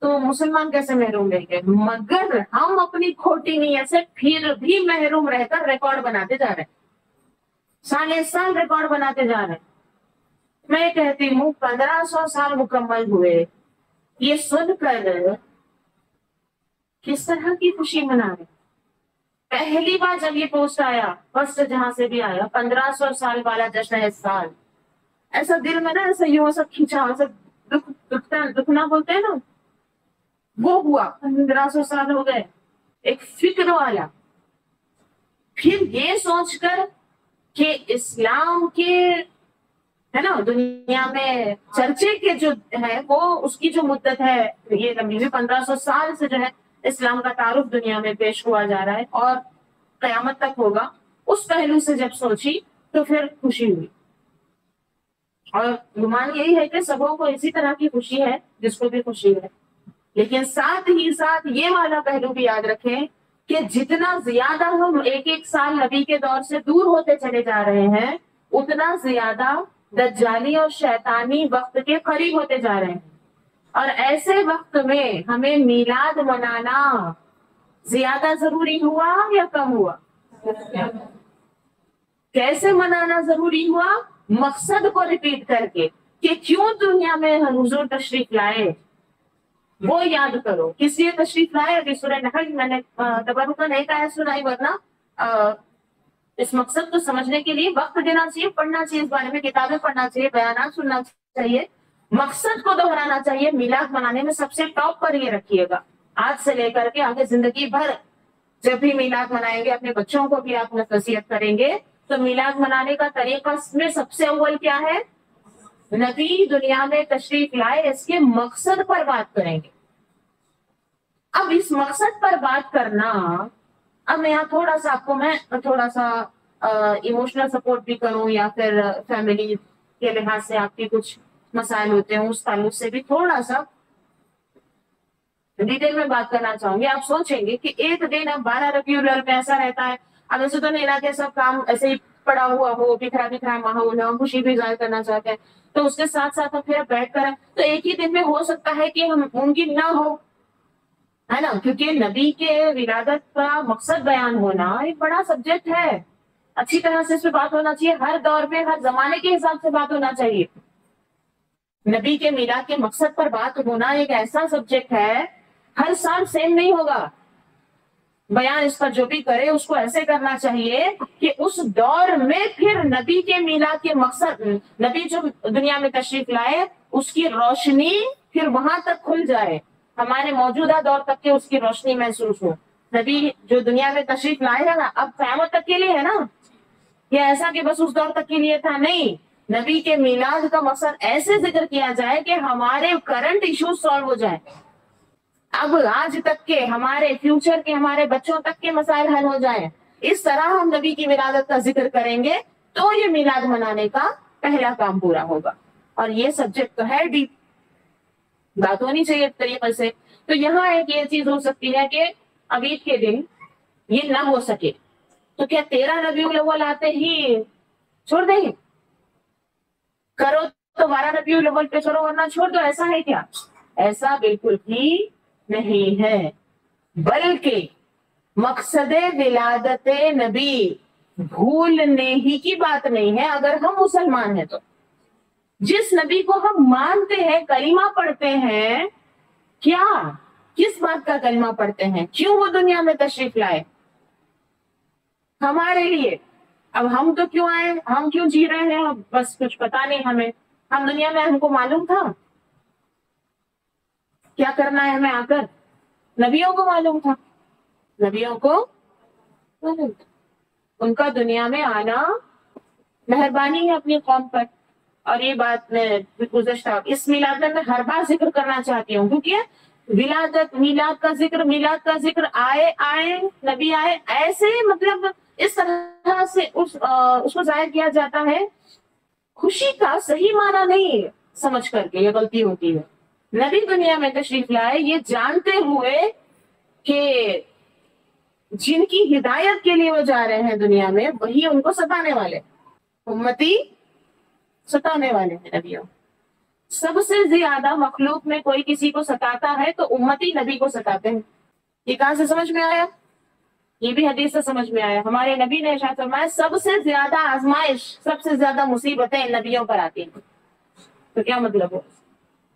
تو مسلمان کیسے محروم رہ گئے؟ مگر ہم اپنی کھوٹی نیت سے پھر بھی محروم رہ کر ریکارڈ بناتے جا رہے ہیں، سال ریکارڈ بناتے جا رہے ہیں. میں کہتی ہوں 1500 سال مکمل ہوئے، یہ سن کر کس طرح کی خوشی منا رہے. پہلی بار جب یہ پوسٹ آیا، فرسٹ جہاں سے بھی آیا، 1500 سال والا جشن ہے اس سال، ایسا دل میں نا ایسا یوں سب کھینچا، دکھنا بولتے ہیں نا، وہ ہوا. 1500 سال ہو گئے، ایک فکر والا. پھر یہ سوچ کر کہ اسلام کے ہے نا دنیا میں چرچے کے جو ہے وہ اس کی جو مدت ہے یہ لمبی ہوئی، 1500 سال سے جو ہے اسلام کا تعارف دنیا میں پیش ہوا جا رہا ہے اور قیامت تک ہوگا. اس پہلو سے جب سوچی تو پھر خوشی ہوئی. اور گمان یہی ہے کہ سبوں کو اسی طرح کی خوشی ہے جس کو بھی خوشی ہے. لیکن ساتھ ہی ساتھ یہ والا پہلو بھی یاد رکھیں کہ جتنا زیادہ ہم ایک ایک سال نبی کے دور سے دور ہوتے چلے جا رہے ہیں اتنا زیادہ دجالی اور شیطانی وقت کے قریب ہوتے جا رہے ہیں. اور ایسے وقت میں ہمیں میلاد منانا زیادہ ضروری ہوا یا کم ہوا؟ کیسے منانا ضروری ہوا؟ مقصد کو ریپیٹ کر کے کہ کیوں دنیا میں حضور تشریف لائے وہ یاد کرو. کس لیے تشریف لائے؟ ابھی سورہ نحل میں نے تبرکن ایک آیت سنائی، ورنہ اس مقصد کو سمجھنے کے لیے وقت دینا چاہیے، پڑھنا چاہیے، اس بارے میں کتابیں پڑھنا چاہیے، بیانات سننا چاہیے، مقصد کو دہرانا چاہیے. میلاد منانے میں سب سے ٹاپ پر یہ رکھیے گا، آج سے لے کر کے آگے زندگی بھر جب بھی میلاد منائیں گے اپنے بچوں کو بھی آپ نصیحت کریں گے تو میلاد منانے کا طریقہ میں سب سے اول کیا ہے؟ نبی دنیا میں تشریف لائے، اس کے مقصد پر بات کریں گے۔ اب اس مقصد پر بات کرنا، اب میں یہاں تھوڑا سا آپ کو میں تھوڑا سا ایموشنل سپورٹ بھی کروں، یا پھر فیملی کے لحاظ سے آپ کے کچھ مسائل ہوتے ہیں اس تعلق سے بھی تھوڑا سا ڈیٹیل میں بات کرنا چاہوں گی۔ آپ سوچیں گے کہ ایک دن اب 12 ربیع الاول میں ایسا رہتا ہے، اب ایسے تو نہیں رہتے، سب کام ایسے ہی پڑا ہوا ہو، بکھرا بکھرا ماحول ہو، ہم خوشی بھی ظاہر کرنا چاہتے ہیں، تو اس کے ساتھ ساتھ ہم پھر بیٹھ کر تو ایک ہی دن میں ہو سکتا ہے کہ ہم ممکن نہ ہو، ہے نا، کیونکہ نبی کے ولادت کا مقصد بیان ہونا ایک بڑا سبجیکٹ ہے، اچھی طرح سے اس پہ بات ہونا چاہیے، ہر دور میں ہر زمانے کے حساب سے بات ہونا چاہیے۔ نبی کے میلاد کے مقصد پر بات ہونا ایک ایسا سبجیکٹ ہے، ہر سال سیم نہیں ہوگا بیان، اس پر جو بھی کرے اس کو ایسے کرنا چاہیے کہ اس دور میں پھر نبی کے میلاد کے مقصد، نبی جو دنیا میں تشریف لائے اس کی روشنی پھر وہاں تک کھل جائے، ہمارے موجودہ دور تک کے اس کی روشنی محسوس ہو۔ نبی جو دنیا میں تشریف لائے ہے نا، اب قیامت تک کے لیے ہے نا، یا ایسا کہ بس اس دور تک کے لیے تھا، نہیں، نبی کے میلاد کا مقصد ایسے ذکر کیا جائے کہ ہمارے کرنٹ ایشوز سالو ہو جائیں، اب آج تک کے ہمارے فیوچر کے ہمارے بچوں تک کے مسائل حل ہو جائیں، اس طرح ہم نبی کی ولادت کا ذکر کریں گے تو یہ میلاد منانے کا پہلا کام پورا ہوگا۔ اور یہ سبجیکٹ تو ہے ڈیپ، بات ہونی چاہیے طریقے سے۔ تو یہاں ایک یہ چیز ہو سکتی ہے کہ اب عید کے دن یہ نہ ہو سکے تو کیا 13 ربیع الاول آتے ہی چھوڑ دیں گے؟ کرو تو 12 ربیع الاول پہ کرو ورنہ چھوڑ دو، ایسا ہے کیا؟ ایسا بالکل بھی نہیں ہے، بلکہ مقصد ولادت نبی بھولنے ہی کی بات نہیں ہے اگر ہم مسلمان ہیں تو۔ جس نبی کو ہم مانتے ہیں، کلمہ پڑھتے ہیں، کیا کس بات کا کلمہ پڑھتے ہیں؟ کیوں وہ دنیا میں تشریف لائے؟ ہمارے لیے۔ اب ہم تو کیوں آئے، ہم کیوں جی رہے ہیں، بس کچھ پتا نہیں ہمیں، ہم دنیا میں ہم کو معلوم تھا کیا کرنا ہے ہمیں آ کر؟ نبیوں کو معلوم تھا، نبیوں کو معلوم تھا، ان کا دنیا میں آنا مہربانی ہے اپنی قوم پر۔ اور یہ بات میں گزشتہ اس میلاد میں ہر بار ذکر کرنا چاہتی ہوں، کیونکہ ولادت، میلاد کا ذکر آئے نبی آئے، ایسے مطلب اس طرح سے اس کو ظاہر کیا جاتا ہے، خوشی کا صحیح معنی نہیں سمجھ کر کے یہ غلطی ہوتی ہے۔ نبی دنیا میں تشریف لائے یہ جانتے ہوئے کہ جن کی ہدایت کے لیے وہ جا رہے ہیں دنیا میں، وہی ان کو ستانے والے، امتی ستانے والے ہیں نبیوں۔ سب سے زیادہ مخلوق میں کوئی کسی کو ستاتا ہے تو امتی نبی کو ستاتے ہیں۔ یہ کہاں سے سمجھ میں آیا؟ یہ بھی حدیث سے سمجھ میں آیا۔ ہمارے نبی نے ارشاد فرمایا سب سے زیادہ آزمائش، سب سے زیادہ مصیبتیں نبیوں پر آتی ہیں۔ تو کیا مطلب ہو؟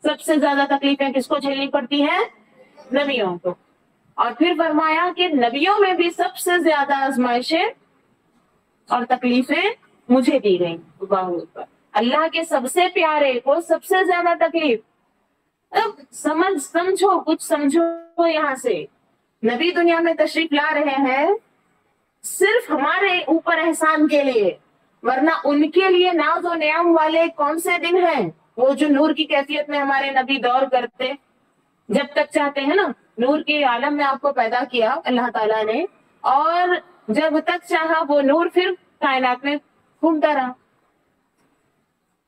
سب سے زیادہ تکلیفیں کس کو جھیلنی پڑتی ہیں؟ نبیوں کو۔ اور پھر فرمایا کہ نبیوں میں بھی سب سے زیادہ آزمائشیں اور تکلیفیں مجھے دی گئیں۔ اللہ کے سب سے پیارے کو سب سے زیادہ تکلیف۔ اب سمجھو، کچھ سمجھو یہاں سے، نبی دنیا میں تشریف لا رہے ہیں صرف ہمارے اوپر احسان کے لیے، ورنہ ان کے لیے ناز و نعم والے کون سے دن ہیں؟ وہ جو نور کی کیفیت میں ہمارے نبی دور کرتے، جب تک چاہتے ہیں نا، نور کے عالم میں آپ کو پیدا کیا اللہ تعالیٰ نے، اور جب تک چاہا وہ نور پھر کائنات میں گھومتا رہا۔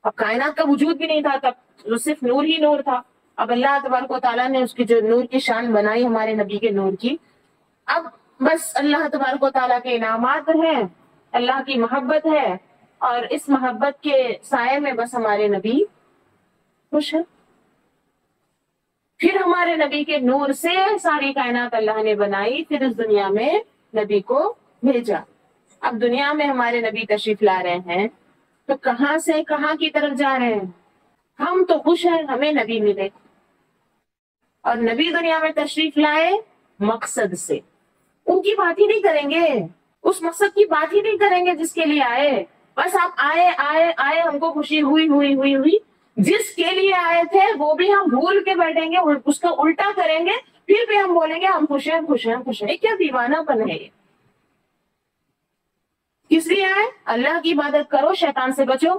اب کائنات کا وجود بھی نہیں تھا تب، صرف نور ہی نور تھا۔ اب اللہ تبارک و تعالیٰ نے اس کی جو نور کی شان بنائی ہمارے نبی کے نور کی، اب بس اللہ تبارک و تعالیٰ کے انعامات ہیں، اللہ کی محبت ہے، اور اس محبت کے سائے میں بس ہمارے نبی خوش ہیں۔ پھر ہمارے نبی کے نور سے ساری کائنات اللہ نے بنائی، پھر اس دنیا میں نبی کو بھیجا۔ اب دنیا میں ہمارے نبی تشریف لا رہے ہیں تو کہاں سے کہاں کی طرف جا رہے ہیں؟ ہم تو خوش ہیں ہمیں نبی ملے، اور نبی دنیا میں تشریف لائے مقصد سے، ان کی بات ہی نہیں کریں گے، اس مقصد کی بات ہی نہیں کریں گے جس کے لیے آئے، بس آپ آئے ہم کو خوشی ہوئی، جس کے لیے آئے تھے وہ بھی ہم بھول کے بیٹھیں گے، اس کا الٹا کریں گے، پھر بھی ہم بولیں گے ہم خوش ہیں۔ کیا دیوانہ پن ہے یہ؟ کس لیے آئے؟ اللہ کی عبادت کرو، شیطان سے بچو۔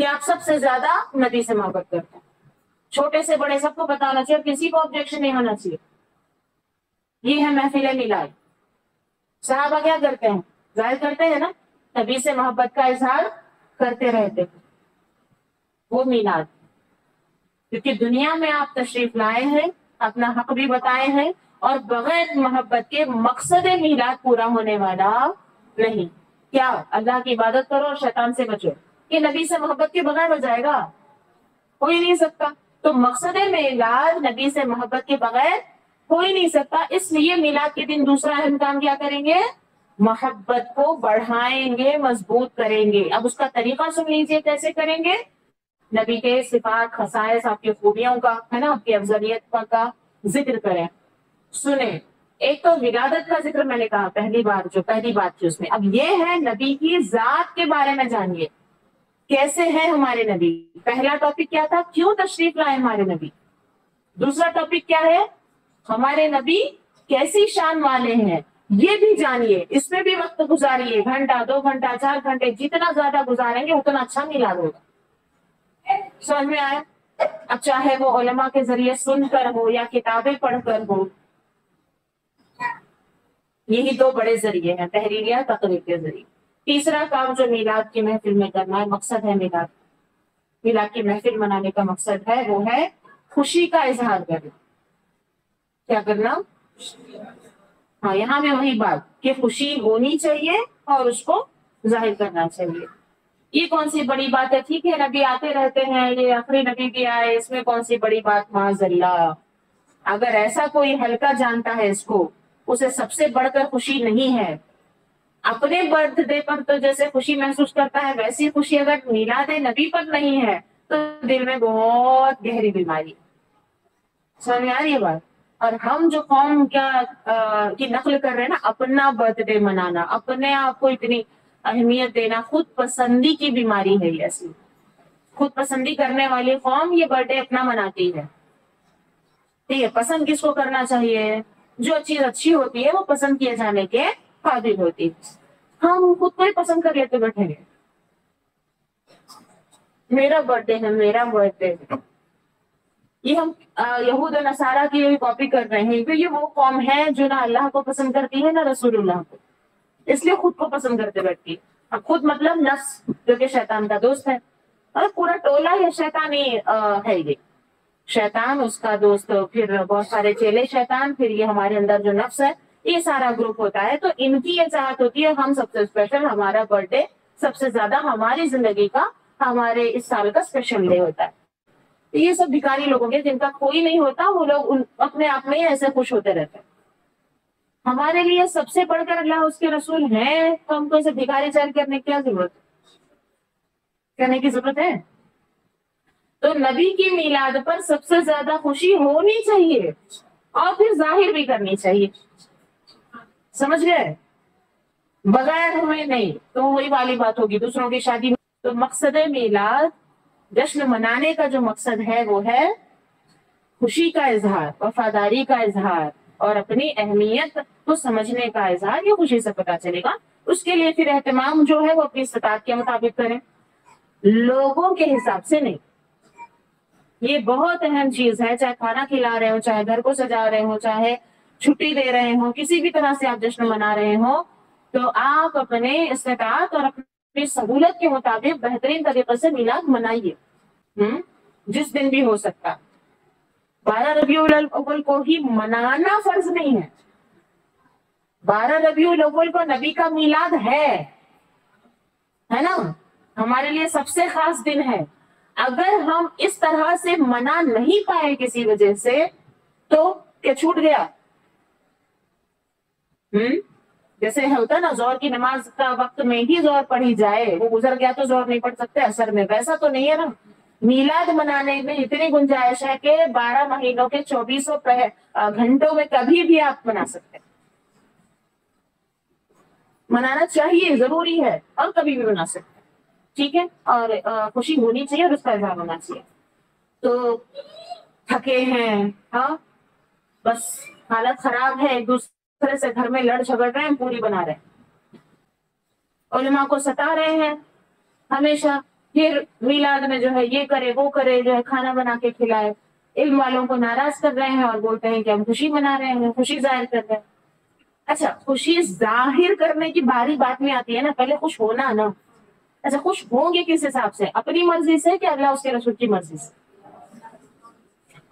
کہ آپ سب سے زیادہ نبی سے محبت کرتے ہیں. چھوٹے سے بڑے سب کو پتا ہونا چاہیے اور کسی کو آبجیکشن نہیں ہونا چاہیے. یہ ہے محفل میلاد. صحابہ کیا کرتے ہیں؟ ظاہر کرتے ہیں نا، نبی سے محبت کا اظہار کرتے رہتے ہیں. وہ میلاد، کیونکہ دنیا میں آپ تشریف لائے ہیں، اپنا حق بھی بتائے ہیں، اور بغیر محبت کے مقصد میلاد پورا ہونے والا نہیں. کیا اللہ کی عبادت کرو اور شیطان سے بچو، یہ نبی سے محبت کے بغیر ہو جائے گا؟ ہو ہی نہیں سکتا. تو مقصد میلاد نبی سے محبت کے بغیر ہو ہی نہیں سکتا. اس لیے میلاد کے دن دوسرا اہم کام کیا کریں گے؟ محبت کو بڑھائیں گے، مضبوط کریں گے. اب اس کا طریقہ سن لیجیے کیسے کریں گے. نبی کے صفات، خصائص، آپ کی خوبیوں کا، ہے نا، آپ کی افضلیت کا ذکر کریں. سنیں. ایک تو ولادت کا ذکر میں نے کہا، پہلی بات تھی اس میں. اب یہ ہے نبی کی ذات کے بارے میں جانیے، کیسے ہیں ہمارے نبی. پہلا ٹاپک کیا تھا؟ کیوں تشریف لائے ہمارے نبی. دوسرا ٹاپک کیا ہے؟ ہمارے نبی کیسی شان والے ہیں، یہ بھی جانیے. اس میں بھی وقت گزاریے، گھنٹہ، 2 گھنٹہ، 4 گھنٹے، جتنا زیادہ گزاریں گے اتنا اچھا میلاد ہوگا. سمجھ میں آیا؟ اب چاہے وہ علماء کے ذریعے سن کر ہو یا کتابیں پڑھ کر ہو، یہی 2 بڑے ذریعے ہیں، تحریر یا تقریر کے ذریعے. تیسرا کام جو میلاد کی محفل میں کرنا ہے، مقصد ہے میلاد کی محفل منانے کا مقصد ہے، وہ ہے خوشی کا اظہار کرنا. کیا کرنا؟ ہاں، یہاں بھی وہی بات کہ خوشی ہونی چاہیے اور اس کو ظاہر کرنا چاہیے. یہ کون سی بڑی بات ہے؟ ٹھیک ہے نبی آتے رہتے ہیں، یہ آخری نبی بھی آئے، اس میں کون سی بڑی بات؟ معاذ اللہ. اگر ایسا کوئی ہلکا جانتا ہے اس کو، اسے سب سے بڑھ کر خوشی نہیں ہے. اپنے برتھ ڈے پر تو جیسے خوشی محسوس کرتا ہے، ویسی خوشی اگر میلاد نبی پر نہیں ہے تو دل میں بہت گہری بیماری. سمجھ میں آ رہی ہے بات؟ اور ہم جو قوم کی نقل کر رہے ہیں نا، اپنا برتھ ڈے منانا، اپنے آپ کو اتنی اہمیت دینا، خود پسندی کی بیماری ہے یہ. اصلی خود پسندی کرنے والی قوم یہ برتھ ڈے اپنا مناتی ہے. ٹھیک ہے، پسند کس کو کرنا چاہیے؟ جو چیز اچھی ہوتی ہے وہ پسند کیے جانے کے قابل ہوتی ہے. ہم خود کو ہی پسند کر لیتے بیٹھے گے. میرا برتھ ڈے ہے، میرا برتھ ڈے. یہ ہم یہود و نصارہ کی کاپی کر رہے ہیں، کہ یہ وہ قوم ہے جو نہ اللہ کو پسند کرتی ہے نہ رسول اللہ کو، اس لیے خود کو پسند کرتے بیٹھتی. اب خود مطلب نفس، جو کہ شیطان کا دوست ہے. اور پورا ٹولہ یہ شیطانی ہے. یہ شیطان اس کا دوست، پھر بہت سارے چیلے شیطان، پھر یہ ہمارے اندر جو نفس ہے، یہ سارا گروپ ہوتا ہے. تو ان کی یہ چاہت ہوتی ہے ہم سب سے اسپیشل، ہمارا برتھ ڈے سب سے زیادہ ہماری زندگی کا، ہمارے اس سال کا اسپیشل ڈے ہوتا ہے. یہ سب بھکاری لوگوں کے، جن کا کوئی نہیں ہوتا، وہ لوگ اپنے آپ میں ہی ایسے خوش ہوتے رہتے ہیں. ہمارے لیے سب سے بڑھ کر اللہ اس کے رسول ہیں، تو ہم کو اسے بھکاری چال کرنے کی کیا ضرورت کرنے کی ضرورت ہے؟ تو نبی کی میلاد پر سب سے زیادہ خوشی ہونی چاہیے اور پھر ظاہر بھی کرنی چاہیے. سمجھ گئے؟ بغیر ہوئے نہیں تو وہی والی بات ہوگی دوسروں کی شادی. تو مقصد میلاد، جشن منانے کا جو مقصد ہے وہ ہے خوشی کا اظہار، وفاداری کا اظہار، اور اپنی اہمیت کو سمجھنے کا اظہار. یہ خوشی سے پتا چلے گا. اس کے لیے پھر اہتمام جو ہے وہ اپنی استطاعت کے مطابق کریں، لوگوں کے حساب سے نہیں. یہ بہت اہم چیز ہے. چاہے کھانا کھلا رہے ہو، چاہے گھر کو سجا رہے ہو، چاہے چھٹی دے رہے ہو، کسی بھی طرح سے آپ جشن منا رہے ہو، تو آپ اپنے استطاعت اور اپنی سہولت کے مطابق بہترین طریقے سے میلاد منائیے. جس دن بھی ہو سکتا. 12 ربیع الاول کو ہی منانا فرض نہیں ہے. 12 ربیع الاول کو نبی کا میلاد ہے نا، ہمارے لیے سب سے خاص دن ہے. اگر ہم اس طرح سے منا نہیں پائے کسی وجہ سے، تو کیا چھوٹ گیا؟ جیسے ہوتا نا ظہر کی نماز کا وقت میں ہی ظہر پڑھی جائے، وہ گزر گیا تو ظہر نہیں پڑھ سکتے اثر میں، ویسا تو نہیں ہے نا. میلاد منانے میں اتنی گنجائش ہے کہ 12 مہینوں کے 24 گھنٹوں میں کبھی بھی آپ منا سکتے ہیں. منانا چاہیے، ضروری ہے، اور کبھی بھی منا سکتے ہیں. ٹھیک ہے، اور خوشی ہونی چاہیے اور اس کا اظہار ہونا چاہیے. تو تھکے ہیں، ہاں بس حالت خراب ہے، ایک دوسرے سے گھر میں لڑ جھگڑ رہے ہیں، پوری بنا رہے ہیں، علماء کو ستا رہے ہیں ہمیشہ، پھر میلاد میں جو ہے یہ کرے وہ کرے، جو ہے کھانا بنا کے کھلائے، علم والوں کو ناراض کر رہے ہیں اور بولتے ہیں کہ ہم خوشی منا رہے ہیں، خوشی ظاہر کر رہے ہیں۔ اچھا، خوشی ظاہر کرنے کی باری بات میں آتی ہے نا، پہلے خوش ہونا نا۔ اچھا، خوش ہوں گے کس حساب سے؟ اپنی مرضی سے کہ اللہ اس کے رسول کی مرضی سے؟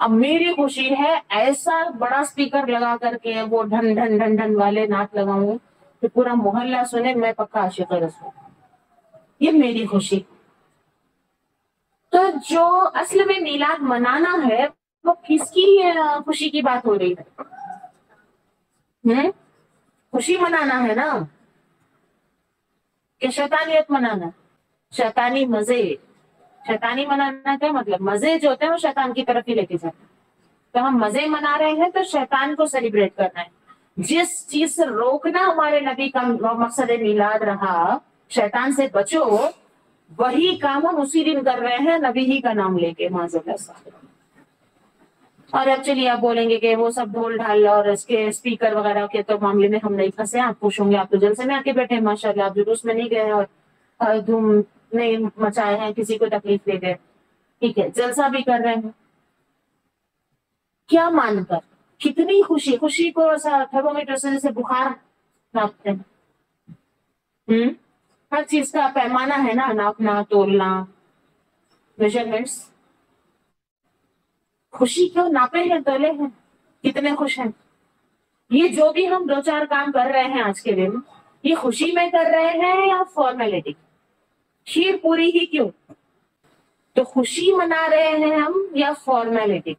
اب میری خوشی ہے ایسا بڑا اسپیکر لگا کر کے وہ ڈھن ڈھن ڈھن ڈھن والے نعت لگاؤں کہ پورا محلہ سنے میں پکا عاشق رسول، یہ میری خوشی۔ تو جو اصل میں میلاد منانا ہے وہ کس کی خوشی کی بات ہو رہی ہے؟ خوشی منانا ہے نا کہ شیطانیت منانا؟ شیطانی مزے، شیطانی منانا کیا مطلب؟ مزے جو ہوتے ہیں وہ شیطان کی طرف ہی لے کے جاتے ہیں۔ تو ہم مزے منا رہے ہیں تو شیطان کو سیلیبریٹ کرنا ہے۔ جس چیز سے روکنا ہمارے نبی کا مقصد میلاد رہا، شیطان سے بچو، وہی کام ہم اسی دن کر رہے ہیں نبی ہی کا نام لے کے، معذرت اللہ۔ اور اب چلیے آپ بولیں گے کہ وہ سب ڈھول ڈھال اور اس کے اسپیکر وغیرہ کے تو معاملے میں ہم نہیں پھنسے، آپ خوش ہوں گے، آپ تو جلسے میں آ کے بیٹھے ہیں ماشاء اللہ، آپ جلوس میں نہیں گئے اور دھوم نہیں مچائے ہیں، کسی کو تکلیف دے گئے، ٹھیک ہے، جلسہ بھی کر رہے ہیں، کیا مان کر؟ کتنی خوشی، خوشی کو ایسا تھرمومیٹر سے جیسے بخار ناپتے ہیں، ہر چیز کا پیمانہ ہے نا، ناپنا، تولنا، میجرمنٹس۔ خوشی کیوں ناپے ہیں، تولے ہیں، کتنے خوش ہیں؟ یہ جو بھی ہم دو چار کام کر رہے ہیں آج کے دن، یہ خوشی میں کر رہے ہیں یا فارمیلٹی؟ کھیر پوری ہی کیوں؟ تو خوشی منا رہے ہیں ہم یا فارمیلٹی؟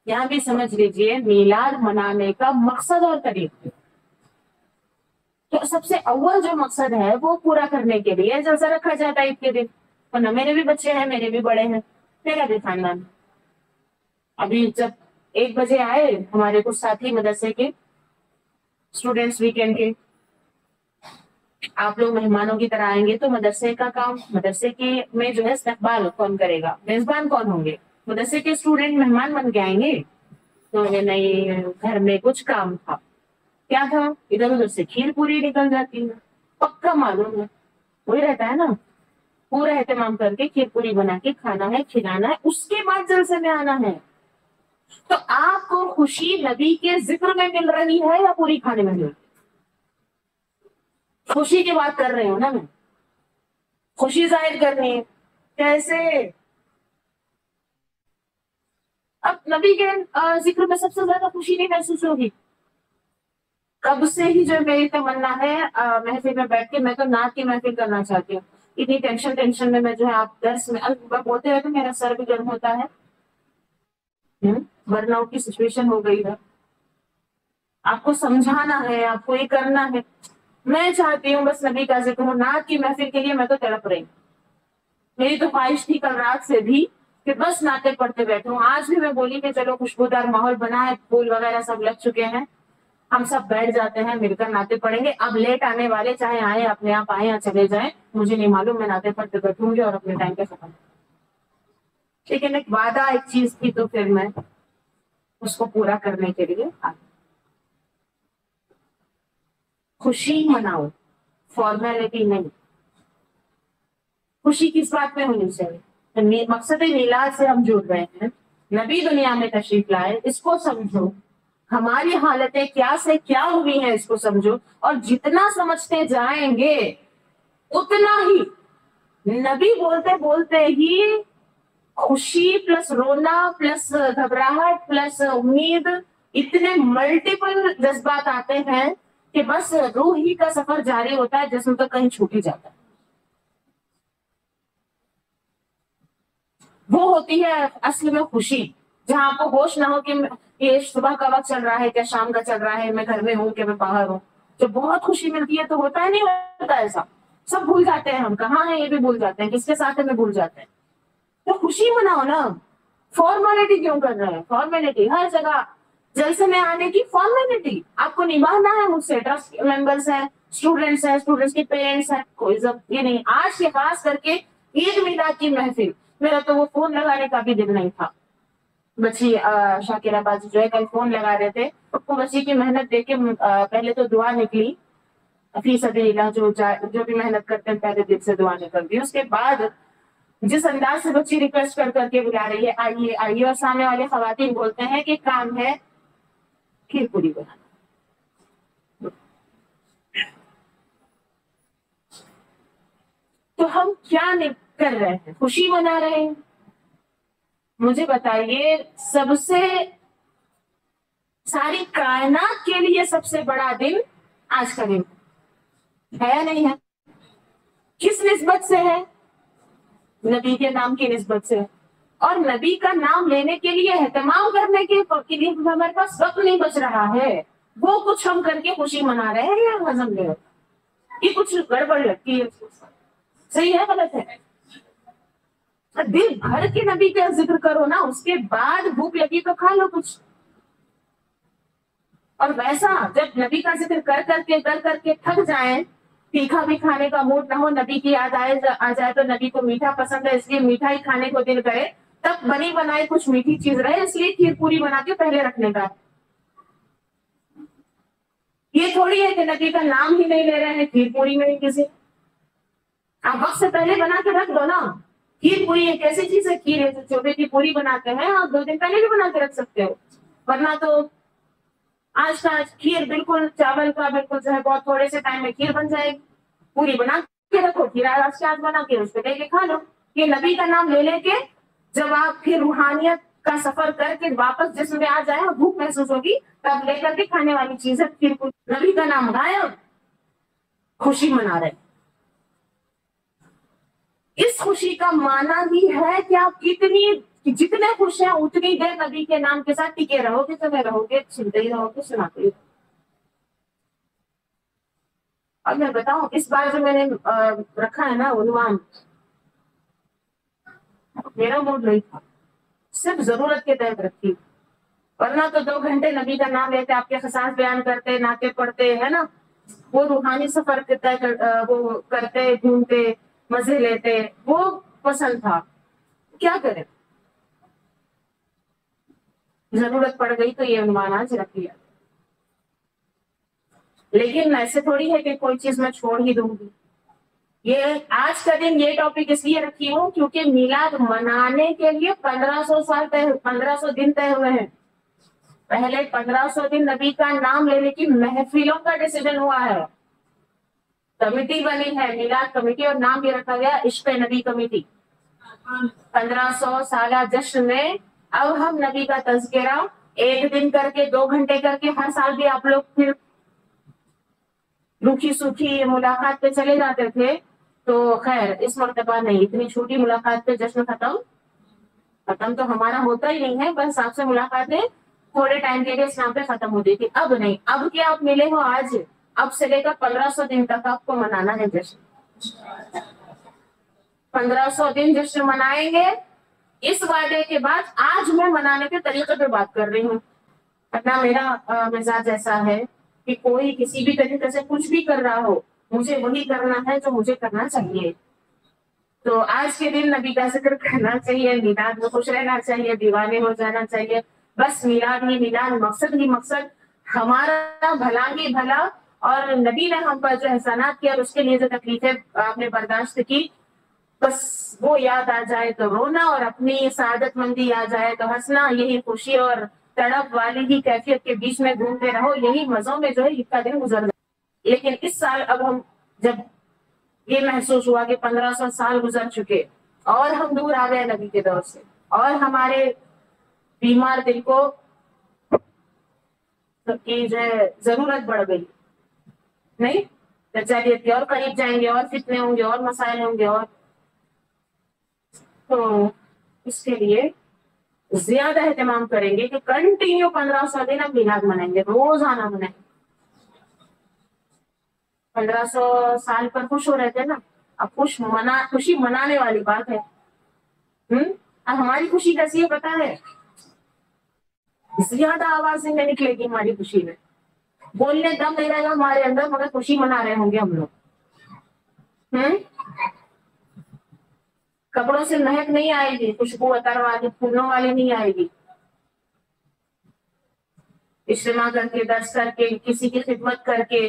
یہاں بھی سمجھ لیجئے میلاد منانے کا مقصد اور طریقہ۔ تو سب سے اول جو مقصد ہے وہ پورا کرنے کے لیے جلسہ رکھا جاتا ہے عید کے دن، ورنہ میرے بھی بچے ہیں، میرے بھی بڑے ہیں، میرا بھی خاندان۔ ابھی جب 1 بجے آئے ہمارے کچھ ساتھی مدرسے کے اسٹوڈینٹس ویکینڈ کے، آپ لوگ مہمانوں کی طرح آئیں گے تو مدرسے کا کام، مدرسے کے میں جو ہے استقبال کون کرے گا، میزبان کون ہوں گے؟ مدرسے کے اسٹوڈینٹ مہمان بن کے آئیں گے۔ تو نہیں، گھر میں کچھ کام تھا، کیا تھا؟ ادھر ادھر سے کھیر پوری نکل جاتی ہے، پکا معلوم ہے، وہی رہتا ہے نا، پورا اہتمام کر کے کھیر پوری بنا کے کھانا ہے، کھلانا ہے، اس کے بعد جلسے میں آنا ہے۔ تو آپ کو خوشی نبی کے ذکر میں مل رہی ہے یا پوری کھانے میں مل رہی ہے؟ خوشی کی بات کر رہی ہوں نا میں، خوشی ظاہر کرنی ہے، کیسے؟ اب نبی کے ذکر میں سب سے زیادہ خوشی نہیں محسوس ہوگی؟ کب سے ہی جو میری تمنا ہے محفل میں بیٹھ کے میں تو نعت کی محفل کرنا چاہتی ہوں۔ اتنی ٹینشن میں جو ہے آپ درس میں بولتے رہے تو میرا سر بھی گرم ہوتا ہے، برن آؤٹ کی سچویشن ہو گئی ہے، آپ کو سمجھانا ہے، آپ کو یہ کرنا ہے۔ میں چاہتی ہوں بس نبی کا ذکر ہو، نعت کی محفل کے لیے میں تو تڑپ رہی ہوں، میری تو خواہش تھی کل رات سے بھی کہ بس نعتیں پڑھتے بیٹھوں۔ آج بھی میں بولی کہ چلو خوشبودار ماحول بنا ہے، پھول وغیرہ سب لگ چکے ہیں، ہم سب بیٹھ جاتے ہیں، مل کر نعتیں پڑھیں گے۔ اب لیٹ آنے والے چاہے آئیں، اپنے آپ آئیں یا چلے جائیں، مجھے نہیں معلوم، میں نعتیں پڑھتے بیٹھوں گی اور اپنے ٹائم پہ ختم۔ لیکن ایک وعدہ، ایک چیز تھی تو پھر میں اس کو پورا کرنے کے لیے آئی۔ خوشی مناؤ، فارمیلٹی نہیں۔ خوشی کس بات میں ہونی چاہیے؟ مقصد میلاد سے ہم جڑ رہے ہیں، نبی دنیا میں تشریف لائے، اس کو سمجھو، ہماری حالتیں کیا سے کیا ہوئی ہیں اس کو سمجھو، اور جتنا سمجھتے جائیں گے اتنا ہی نبی بولتے بولتے ہی خوشی پلس رونا پلس گھبراہٹ پلس امید، اتنے ملٹیپل جذبات آتے ہیں کہ بس روح ہی کا سفر جاری ہوتا ہے، جسم تو کہیں چھوٹ ہی جاتا ہے۔ وہ ہوتی ہے اصل میں خوشی، جہاں آپ کو ہوش نہ ہو کہ یہ صبح کا وقت چل رہا ہے کیا شام کا چل رہا ہے، میں گھر میں ہوں کہ میں باہر ہوں۔ جب بہت خوشی ملتی ہے تو ہوتا ہے نہیں ہوتا ایسا، سب بھول جاتے ہیں، ہم کہاں ہیں یہ بھی بھول جاتے ہیں، کس کے ساتھ ہے میں بھول جاتے ہیں۔ تو خوشی مناؤ نا، فارمیلٹی کیوں کر رہے ہیں؟ فارمیلٹی ہر جگہ، جلسے میں آنے کی فارمیلٹی آپ کو نبھانا ہے، مجھ سے ٹرسٹ ممبرس ہیں، اسٹوڈینٹس ہیں، اسٹوڈینٹس کے پیرنٹس ہیں، کوئی یہ نہیں۔ آج کے خاص کر کے عید میلاد کی محفل، میرا تو وہ فون لگانے کا بھی دل نہیں تھا۔ بچی شاکرہ بازی جو ہے کل فون لگا رہے تھے، وہ بچی کی محنت دیکھ کے پہلے تو دعا نکلی فی سبیل اللہ جو بھی محنت کرتے ہیں پہلے دل سے دعا نکل دی. اس کے بعد جس انداز سے بچی ریکویسٹ کر کر کے بلا رہی ہے آئیے آئیے، اور سامنے والے خواتین بولتے ہیں کہ کام ہے کھیر پوری بنانا. تو ہم کیا کر رہے ہیں؟ خوشی منا رہے ہیں. مجھے بتائیے، سب سے ساری کائنات کے لیے سب سے بڑا دن آج کا دن ہے یا نہیں ہے؟ کس نسبت سے ہے؟ نبی کے نام کی نسبت سے. اور نبی کا نام لینے کے لیے اہتمام کرنے کے لیے ہمارے پاس وقت نہیں بچ رہا ہے. وہ کچھ ہم کر کے خوشی منا رہے ہیں یا ہضم لے رہے ہیں؟ یہ کچھ گڑبڑ لگتی ہے. صحیح ہے غلط ہے؟ دل بھر کے نبی کا ذکر کرو نا، اس کے بعد بھوک لگی تو کھا لو کچھ. اور ویسا جب نبی کا ذکر کر کر کے تھک جائیں، تیکھا بھی کھانے کا موڈ نہ ہو، نبی کی یاد آ جائے تو نبی کو میٹھا پسند ہے اس لیے میٹھا ہی کھانے کو دل کرے، تب بنی بنائی کچھ میٹھی چیز رہے اس لیے کھیر پوری بنا کے پہلے رکھنے کا. یہ تھوڑی ہے کہ نبی کا نام ہی نہیں لے رہے ہیں کھیر پوری میں کسی. آپ وقت سے پہلے بنا کے رکھ دو نا. کھیر پوری ایک ایسی چیز ہے، کھیر چوبے کی پوری بناتے ہیں آپ 2 دن پہلے بھی بنا کے رکھ سکتے ہو. ورنہ تو آج کا کھیر بالکل چاول کا بالکل جو ہے بہت تھوڑے سے ٹائم میں کھیر بن جائے گی. پوری بنا کے رکھو، کھیر آج کے آج بنا کے اس کو لے کے کھا لو. یہ نبی کا نام لے کے جب آپ پھر روحانیت کا سفر کر کے واپس جسم میں آ جائے اور بھوک محسوس ہوگی تب لے کر کے کھانے والی چیز ہے کھیر پوری. نبی کا نام غائب، خوشی منا رہے. اس خوشی کا معنی بھی ہے کہ آپ جتنے خوش ہیں اتنی دیر نبی کے نام کے ساتھ ٹکے رہو گے، چلے رہو گے، سنتے ہی رہو گے، سناتے ہی. اور میں بتاؤں اس بار جو میں نے رکھا ہے نا عنوان، میرا موڈ نہیں تھا، صرف ضرورت کے تحت رکھی. ورنہ تو 2 گھنٹے نبی کا نام لیتے، آپ کے خصائص بیان کرتے، نعتیں پڑھتے ہے نا، وہ روحانی سفر وہ کرتے، گھومتے، مزے لیتے، وہ پسند تھا. کیا کریں، ضرورت پڑ گئی تو یہ عنوان آج رکھ لیا. لیکن ایسے تھوڑی ہے کہ کوئی چیز میں چھوڑ ہی دوں گی. یہ آج کا دن یہ ٹاپک اس لیے رکھی ہوں کیونکہ میلاد منانے کے لیے 1500 دن طے ہوئے ہیں. پہلے 1500 دن نبی کا نام لینے کی محفلوں کا ڈیسیجن ہوا ہے، کمیٹی بنی ہے میلاد کمیٹی، اور نام بھی رکھا گیا عشق نبی کمیٹی. 1500 سالہ جشن میں اب ہم نبی کا تذکرہ 1 دن کر کے 2 گھنٹے کر کے ہر سال بھی آپ لوگ پھر روکھی سوکھی ملاقات پہ چلے جاتے تھے، تو خیر اس مرتبہ نہیں. اتنی چھوٹی ملاقات پہ جشن ختم تو ہمارا ہوتا ہی نہیں ہے. بس آپ سے ملاقاتیں تھوڑے ٹائم کے لیے اسلام پہ ختم ہو جاتی. اب نہیں، اب کیا آپ ملے ہو آج، اب سے لے کر 1500 دن تک آپ کو منانا ہے جشن. 1500 دن جشن منائیں گے. اس وعدے کے بعد آج میں منانے کے طریقے پہ بات کر رہی ہوں. اپنا میرا مزاج ایسا ہے کہ کوئی کسی بھی طریقے سے کچھ بھی کر رہا ہو، مجھے وہی کرنا ہے جو مجھے کرنا چاہیے. تو آج کے دن نبی کا ذکر کرنا چاہیے، میلاد میں خوش رہنا چاہیے، دیوانے ہو جانا چاہیے. بس میلاد ہی میلاد، مقصد ہی مقصد، ہمارا بھلا ہی بھلا. اور نبی نے ہم پر جو احسانات کیا اور اس کے لیے جو تکلیفیں آپ نے برداشت کی، بس وہ یاد آ جائے تو رونا، اور اپنی سعادت مندی آ جائے تو ہنسنا. یہی خوشی اور تڑپ والی ہی کیفیت کے بیچ میں گھومتے رہو، یہی مزوں میں جو ہے اس کا دن گزر گیا. لیکن اس سال اب ہم جب یہ محسوس ہوا کہ 1500 سال گزر چکے اور ہم دور آ گئے نبی کے دور سے، اور ہمارے بیمار دل کو کی جو ہے ضرورت بڑھ گئی، نہیں رجالیت کے اور قریب جائیں گے، اور فتنے ہوں گے، اور مسائل ہوں گے، اور تو اس کے لیے زیادہ اہتمام کریں گے کہ کنٹینیو 1500 دن اب میلاد منائیں گے، روزانہ منائیں گے. 1500 سال پر خوش ہو رہے تھے نا، اب خوشی منانے والی بات ہے. اب ہماری خوشی کیسی ہے پتا ہے؟ زیادہ آوازیں نہیں نکلے گی ہماری خوشی میں، بولنے دم نہیں رہے گا ہمارے اندر، مگر خوشی منا رہے ہوں گے ہم لوگ. کپڑوں سے مہک نہیں آئے گی، خوشبو عطر والی پھولوں والی نہیں آئے گی. اجتماع کر کے، درس کر کے، کسی کی خدمت کر کے،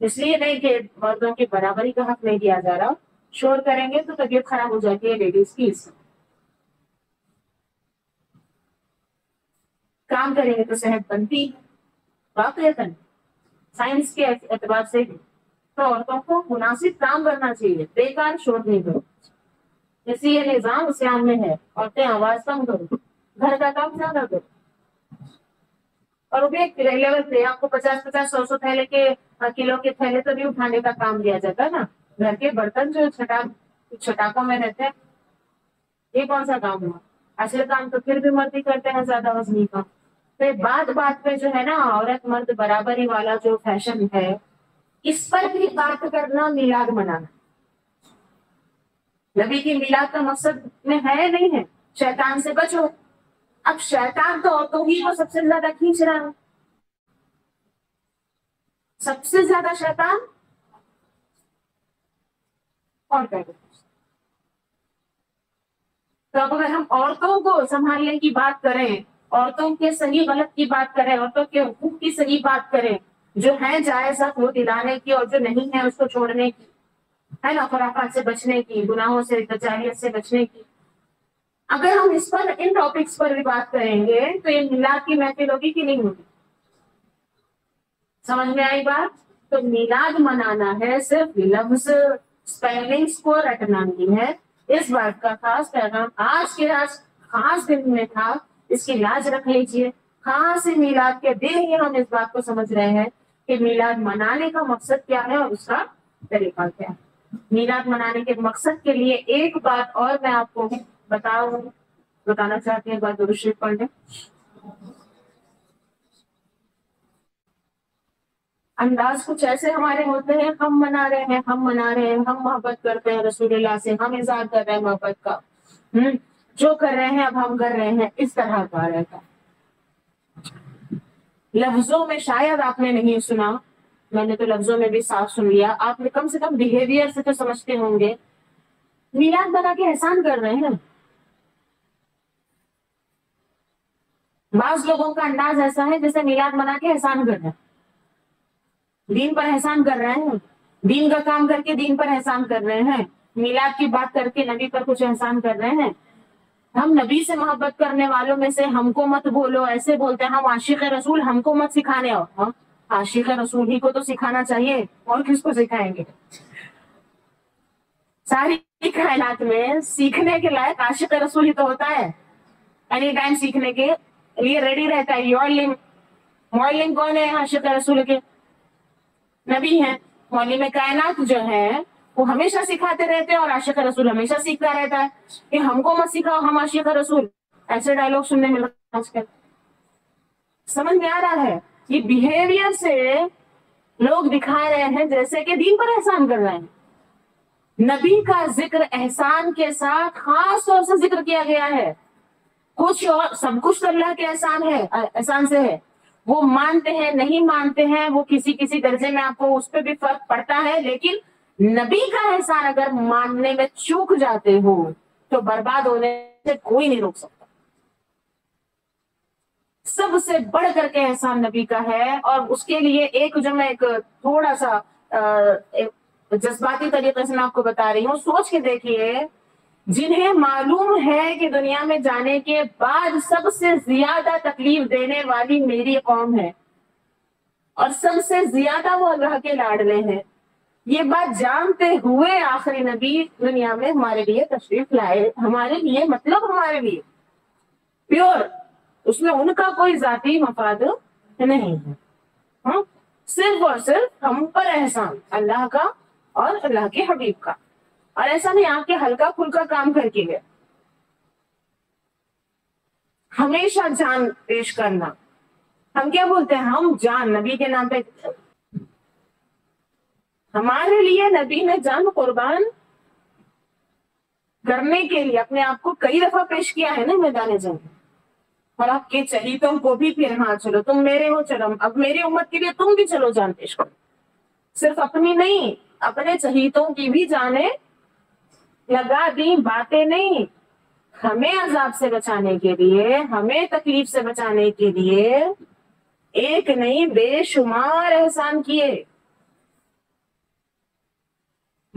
اس لیے نہیں کہ مردوں کی برابری کا حق نہیں دیا جا رہا، شور کریں گے تو طبیعت خراب ہو جاتی ہے لیڈیز کی، اس کام کریں گے تو صحت بنتی ہے واقعتاً سائنس کے اعتبار سے تو عورتوں کو مناسب کام کرنا چاہیے، بیکار شور نہیں کرو، جیسے یہ نظام اسلام میں ہے، عورتیں آواز کم کرو، گھر کا کام زیادہ کرو، اور وہ بھی ایک لیول پہ آپ کو 50-50 100 تھیلے کے کلو کے تھیلے تو بھی اٹھانے کا کام دیا جاتا ہے نا، گھر کے برتن جو چھٹاکوں میں رہتے ہیں، یہ کون سا کام ہوا؟ اصل کام تو پھر بھی مرد ہی کرتے ہیں زیادہ وزنی کا. تو بات بات پہ جو ہے نا عورت مرد برابری والا جو فیشن ہے، اس پر بھی بات کرنا میلاد منانا. نبی کی میلاد کا مقصد میں ہے نہیں ہے شیطان سے بچو. اب شیطان تو عورتوں ہی کو سب سے زیادہ کھینچ رہا ہے، سب سے زیادہ شیطان اور کیا. تو اب اگر ہم عورتوں کو سنبھالنے کی بات کریں، عورتوں کے صحیح غلط کی بات کریں، عورتوں کے حقوق کی صحیح بات کریں، جو ہیں جائز حق وہ دلانے کی اور جو نہیں ہے اس کو چھوڑنے کی، ہے نا، خرافات سے بچنے کی، گناہوں سے دجالیت سے بچنے کی، اگر ہم اس پر ان ٹاپکس پر بھی بات کریں گے تو یہ میلاد کی محفل ہوگی کہ نہیں ہوگی؟ سمجھ میں آئی بات؟ تو میلاد منانا ہے صرف لفظ اسپیلنگس کو رٹنا نہیں ہے. اس بات کا خاص پیغام آج کے خاص دن میں تھا، اس کی لاج رکھ لیجئے. خاص میلاد کے دن ہی ہم اس بات کو سمجھ رہے ہیں کہ میلاد منانے کا مقصد کیا ہے اور اس کا طریقہ کیا ہے. میلاد منانے کے مقصد کے لیے ایک بات اور میں آپ کو بتانا چاہتی ہوں، بات درود شریف پڑھ لیں. انداز کچھ ایسے ہمارے ہوتے ہیں، ہم منا رہے ہیں، ہم محبت کرتے ہیں رسول اللہ سے، ہم اظہار کر رہے ہیں محبت کا، جو کر رہے ہیں اب ہم کر رہے ہیں، اس طرح کا رہتا. لفظوں میں شاید آپ نے نہیں سنا، میں نے تو لفظوں میں بھی صاف سن لیا، آپ نے کم سے کم بیہیویئر سے تو سمجھتے ہوں گے. میلاد بنا کے احسان کر رہے ہیں. بعض لوگوں کا انداز ایسا ہے جیسے میلاد بنا کے احسان کر رہے ہیں، دین پر احسان کر رہے ہیں، دین کا کام کر کے دین پر احسان کر رہے ہیں، میلاد کی بات کر کے نبی پر کچھ احسان کر رہے ہیں. ہم نبی سے محبت کرنے والوں میں سے ہم کو مت بولو ایسے بولتے ہیں، ہم عاشق رسول ہم کو مت سکھانے آؤ. ہم عاشق رسول ہی کو تو سکھانا چاہیے، اور کس کو سکھائیں گے؟ ساری کائنات میں سیکھنے کے لائق عاشق رسول ہی تو ہوتا ہے، اینی ٹائم سیکھنے کے لیے ریڈی رہتا ہے. معلم کون ہے عاشق رسول کے؟ نبی ہیں. معلم کائنات جو ہے وہ ہمیشہ سکھاتے رہتے ہیں، اور عاشق رسول ہمیشہ سیکھتا رہتا ہے کہ ہم کو مت سکھاؤ، ہم عاشق رسول. ایسے ڈائلوگ سننے مل رہا ہے آج کل. سمجھ میں آ رہا ہے؟ یہ بیہیویئر سے لوگ دکھا رہے ہیں جیسے کہ دین پر احسان کر رہے ہیں. نبی کا ذکر احسان کے ساتھ خاص طور سے ذکر کیا گیا ہے. کچھ اور سب کچھ تو اللہ کے احسان سے ہے. وہ مانتے ہیں نہیں مانتے ہیں وہ کسی درجے میں آپ کو اس پہ بھی فرق پڑتا ہے، لیکن نبی کا احسان اگر ماننے میں چوک جاتے ہو تو برباد ہونے سے کوئی نہیں روک سکتا. سب سے بڑھ کر کے احسان نبی کا ہے. اور اس کے لیے ایک جو میں ایک تھوڑا سا جذباتی طریقے سے میں آپ کو بتا رہی ہوں، سوچ کے دیکھیے، جنہیں معلوم ہے کہ دنیا میں جانے کے بعد سب سے زیادہ تکلیف دینے والی میری قوم ہے اور سب سے زیادہ وہ اللہ کے لاڈلے ہیں، یہ بات جانتے ہوئے آخری نبی دنیا میں ہمارے لیے تشریف لائے. ہمارے لیے مطلب ہمارے لیے پیور، اس میں ان کا کوئی ذاتی مفاد نہیں ہے. ہاں، صرف اور صرف ہم پر احسان اللہ کا اور اللہ کے حبیب کا. اور ایسا نہیں آپ کے ہلکا پھلکا کام کر کے گئے، ہمیشہ جان پیش کرنا. ہم کیا بولتے ہیں؟ ہم جان نبی کے نام پہ، ہمارے لیے نبی نے جان قربان کرنے کے لیے اپنے آپ کو کئی دفعہ پیش کیا ہے نا میدان جنگ. اور آپ کے چہیتوں کو بھی پھر ہاں چلو تم میرے ہو، چلو اب میری امت کے لیے تم بھی چلو جان پیش کرو. صرف اپنی نہیں، اپنے چہیتوں کی بھی جانیں لگا دی. باتیں نہیں، ہمیں عذاب سے بچانے کے لیے، ہمیں تکلیف سے بچانے کے لیے ایک نہیں بے شمار احسان کیے.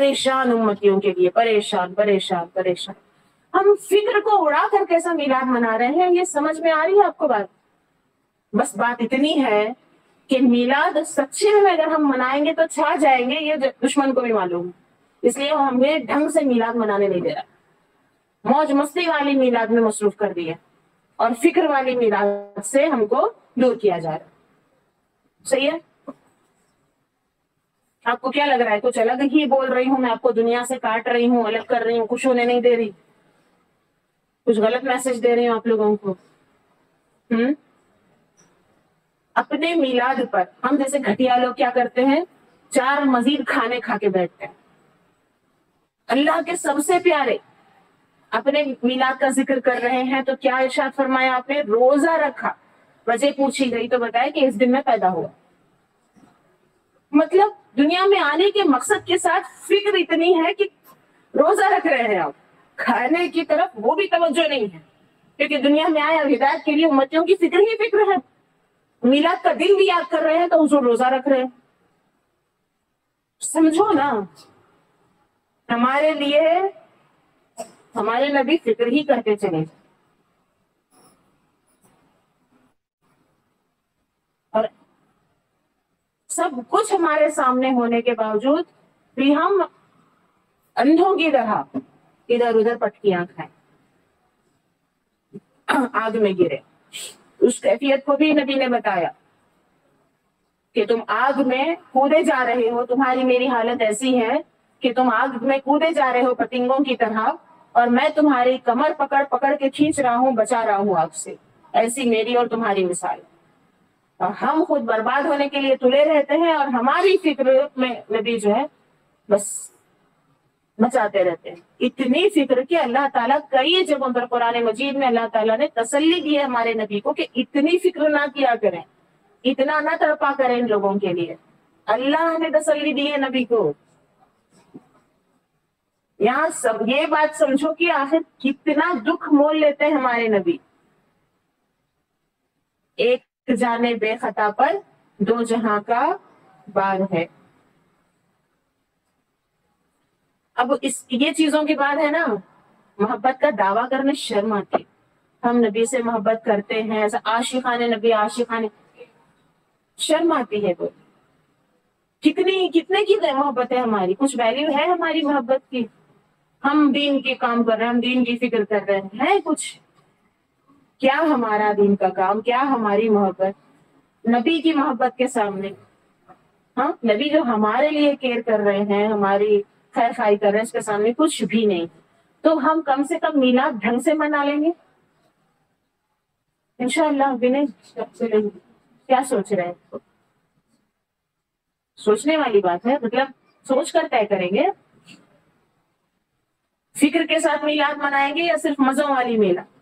پریشان امتیوں کے لیے، پریشان پریشان پریشان. ہم فکر کو اڑا کر کیسا میلاد منا رہے ہیں، یہ سمجھ میں آ رہی ہے آپ کو بات؟ بس بات اتنی ہے کہ میلاد سچے میں اگر ہم منائیں گے تو چھا جائیں گے، یہ دشمن کو بھی معلوم ہے. اس لیے وہ ہمیں ڈھنگ سے میلاد منانے نہیں دے رہا، موج مستی والی میلاد میں مصروف کر دیا اور فکر والی میلاد سے ہم کو دور کیا جا رہا. صحیح ہے؟ آپ کو کیا لگ رہا ہے کچھ الگ ہی بول رہی ہوں میں، آپ کو دنیا سے کاٹ رہی ہوں، الگ کر رہی ہوں، خوش ہونے نہیں دے رہی، کچھ غلط میسج دے رہی ہوں آپ لوگوں کو؟ اپنے میلاد پر ہم جیسے گھٹیا لوگ کیا کرتے ہیں، 4 مزید کھانے کھا کے بیٹھتے ہیں. اللہ کے سب سے پیارے اپنے میلاد کا ذکر کر رہے ہیں تو کیا ارشاد فرمایا آپ نے؟ روزہ رکھا. وجہ پوچھی گئی تو بتایا کہ اس دن میں پیدا ہوا. مطلب دنیا میں آنے کے مقصد کے ساتھ فکر اتنی ہے کہ روزہ رکھ رہے ہیں آپ، کھانے کی طرف وہ بھی توجہ نہیں ہے، کیونکہ دنیا میں آئے اور ہدایت کے لیے امتیوں کی فکر ہی فکر ہے. میلاد کا دن بھی یاد کر رہے ہیں تو حضور روزہ رکھ رہے ہیں. سمجھو نا، ہمارے لیے ہمارے نبی فکر ہی کرتے چلے، اور سب کچھ ہمارے سامنے ہونے کے باوجود بھی ہم اندھوں کی طرح ادھر ادھر پٹکیاں کھائیں، آگ میں گرے. اس کیفیت کو بھی نبی نے بتایا کہ تم آگ میں کودے جا رہے ہو، تمہاری میری حالت ایسی ہے کہ تم آگ میں کودے جا رہے ہو پتنگوں کی طرح، اور میں تمہاری کمر پکڑ پکڑ کے کھینچ رہا ہوں، بچا رہا ہوں آگ سے. ایسی میری اور تمہاری مثال. اور ہم خود برباد ہونے کے لیے تلے رہتے ہیں، اور ہماری فکر میں نبی جو ہے بس بچاتے رہتے ہیں. اتنی فکر کہ اللہ تعالیٰ کئی جگہوں پر قرآن مجید میں اللہ تعالیٰ نے تسلی دی ہے ہمارے نبی کو کہ اتنی فکر نہ کیا کریں، اتنا نہ تڑپا کریں ان لوگوں کے لیے. اللہ نے تسلی دی ہے نبی کو. یہاں سب یہ بات سمجھو کہ آخر کتنا دکھ مول لیتے ہیں ہمارے نبی. ایک جانے بے خطا پر 2 جہاں کا بار ہے. اب یہ چیزوں کی بات ہے نا، محبت کا دعویٰ کرنے شرم آتی. ہم نبی سے محبت کرتے ہیں، ایسا عاشقان نبی، عاشقان، شرم آتی ہے. کتنے کی محبت ہے ہماری، کچھ ویلیو ہے ہماری محبت کی؟ ہم دین کے کام کر رہے ہیں، ہم دین کی فکر کر رہے ہیں، کچھ کیا ہمارا دین کا کام، کیا ہماری محبت نبی کی محبت کے سامنے؟ ہاں، نبی جو ہمارے لیے کیئر کر رہے ہیں، ہماری خیر خائی کر رہے ہیں، اس کے سامنے کچھ بھی نہیں. تو ہم کم سے کم میلاد ڈھنگ سے منا لیں گے انشاءاللہ بھی نہیں. کیا سوچ رہے ہیں؟ سوچنے والی بات ہے، مطلب سوچ کر طے کریں گے فکر کے ساتھ میلاد منائیں گے یا صرف مزوں والی میلاد.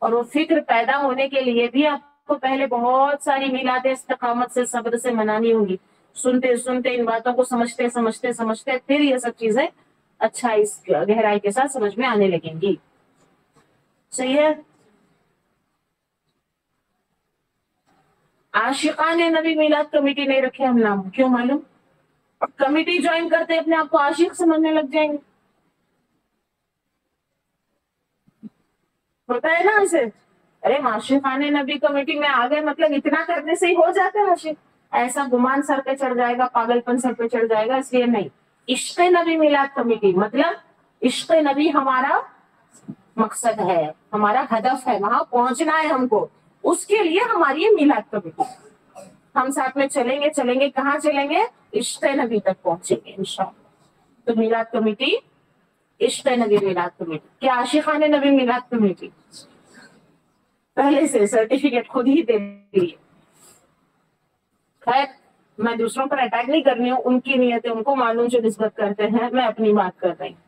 اور وہ فکر پیدا ہونے کے لیے بھی آپ کو پہلے بہت ساری میلادیں استقامت سے، صبر سے منانی ہوگی. سنتے سنتے ان باتوں کو سمجھتے سمجھتے سمجھتے پھر یہ سب چیزیں اچھا اس گہرائی کے ساتھ سمجھ میں آنے لگیں گی. صحیح ہے؟ عاشقان نبی میلاد کمیٹی نہیں رکھے ہم نام، کیوں معلوم؟ کمیٹی جوائن کرتے اپنے آپ کو عاشق سمجھنے لگ جائیں گے. ہوتا ہے نا اسے، ارے عاشقان نبی کمیٹی میں آ گئے مطلب اتنا کرنے سے ہی ہو جاتا ہے عاشق. ایسا گمان سر پہ چڑھ جائے گا، پاگل پن سر پہ چڑھ جائے گا. اس لیے نہیں، عشق نبی میلاد کمیٹی مطلب عشق نبی ہمارا مقصد ہے، ہمارا ہدف ہے، وہاں پہنچنا ہے ہم کو. اس کے لیے ہماری یہ میلاد کمیٹی. ہم ساتھ میں چلیں گے کہاں چلیں گے؟ عشق نبی تک پہنچیں گے انشاءاللہ. تو میلاد کمیٹی، عشق نبی میلاد کمیٹی. کیا عاشقان نبی میلاد کمیٹی؟ پہلے سے سرٹیفکیٹ خود ہی دے دیے. خیر، میں دوسروں پر اٹیک نہیں کر رہی ہوں، ان کی نیتیں ان کو معلوم جو نسبت کرتے ہیں، میں اپنی بات کر رہی ہوں.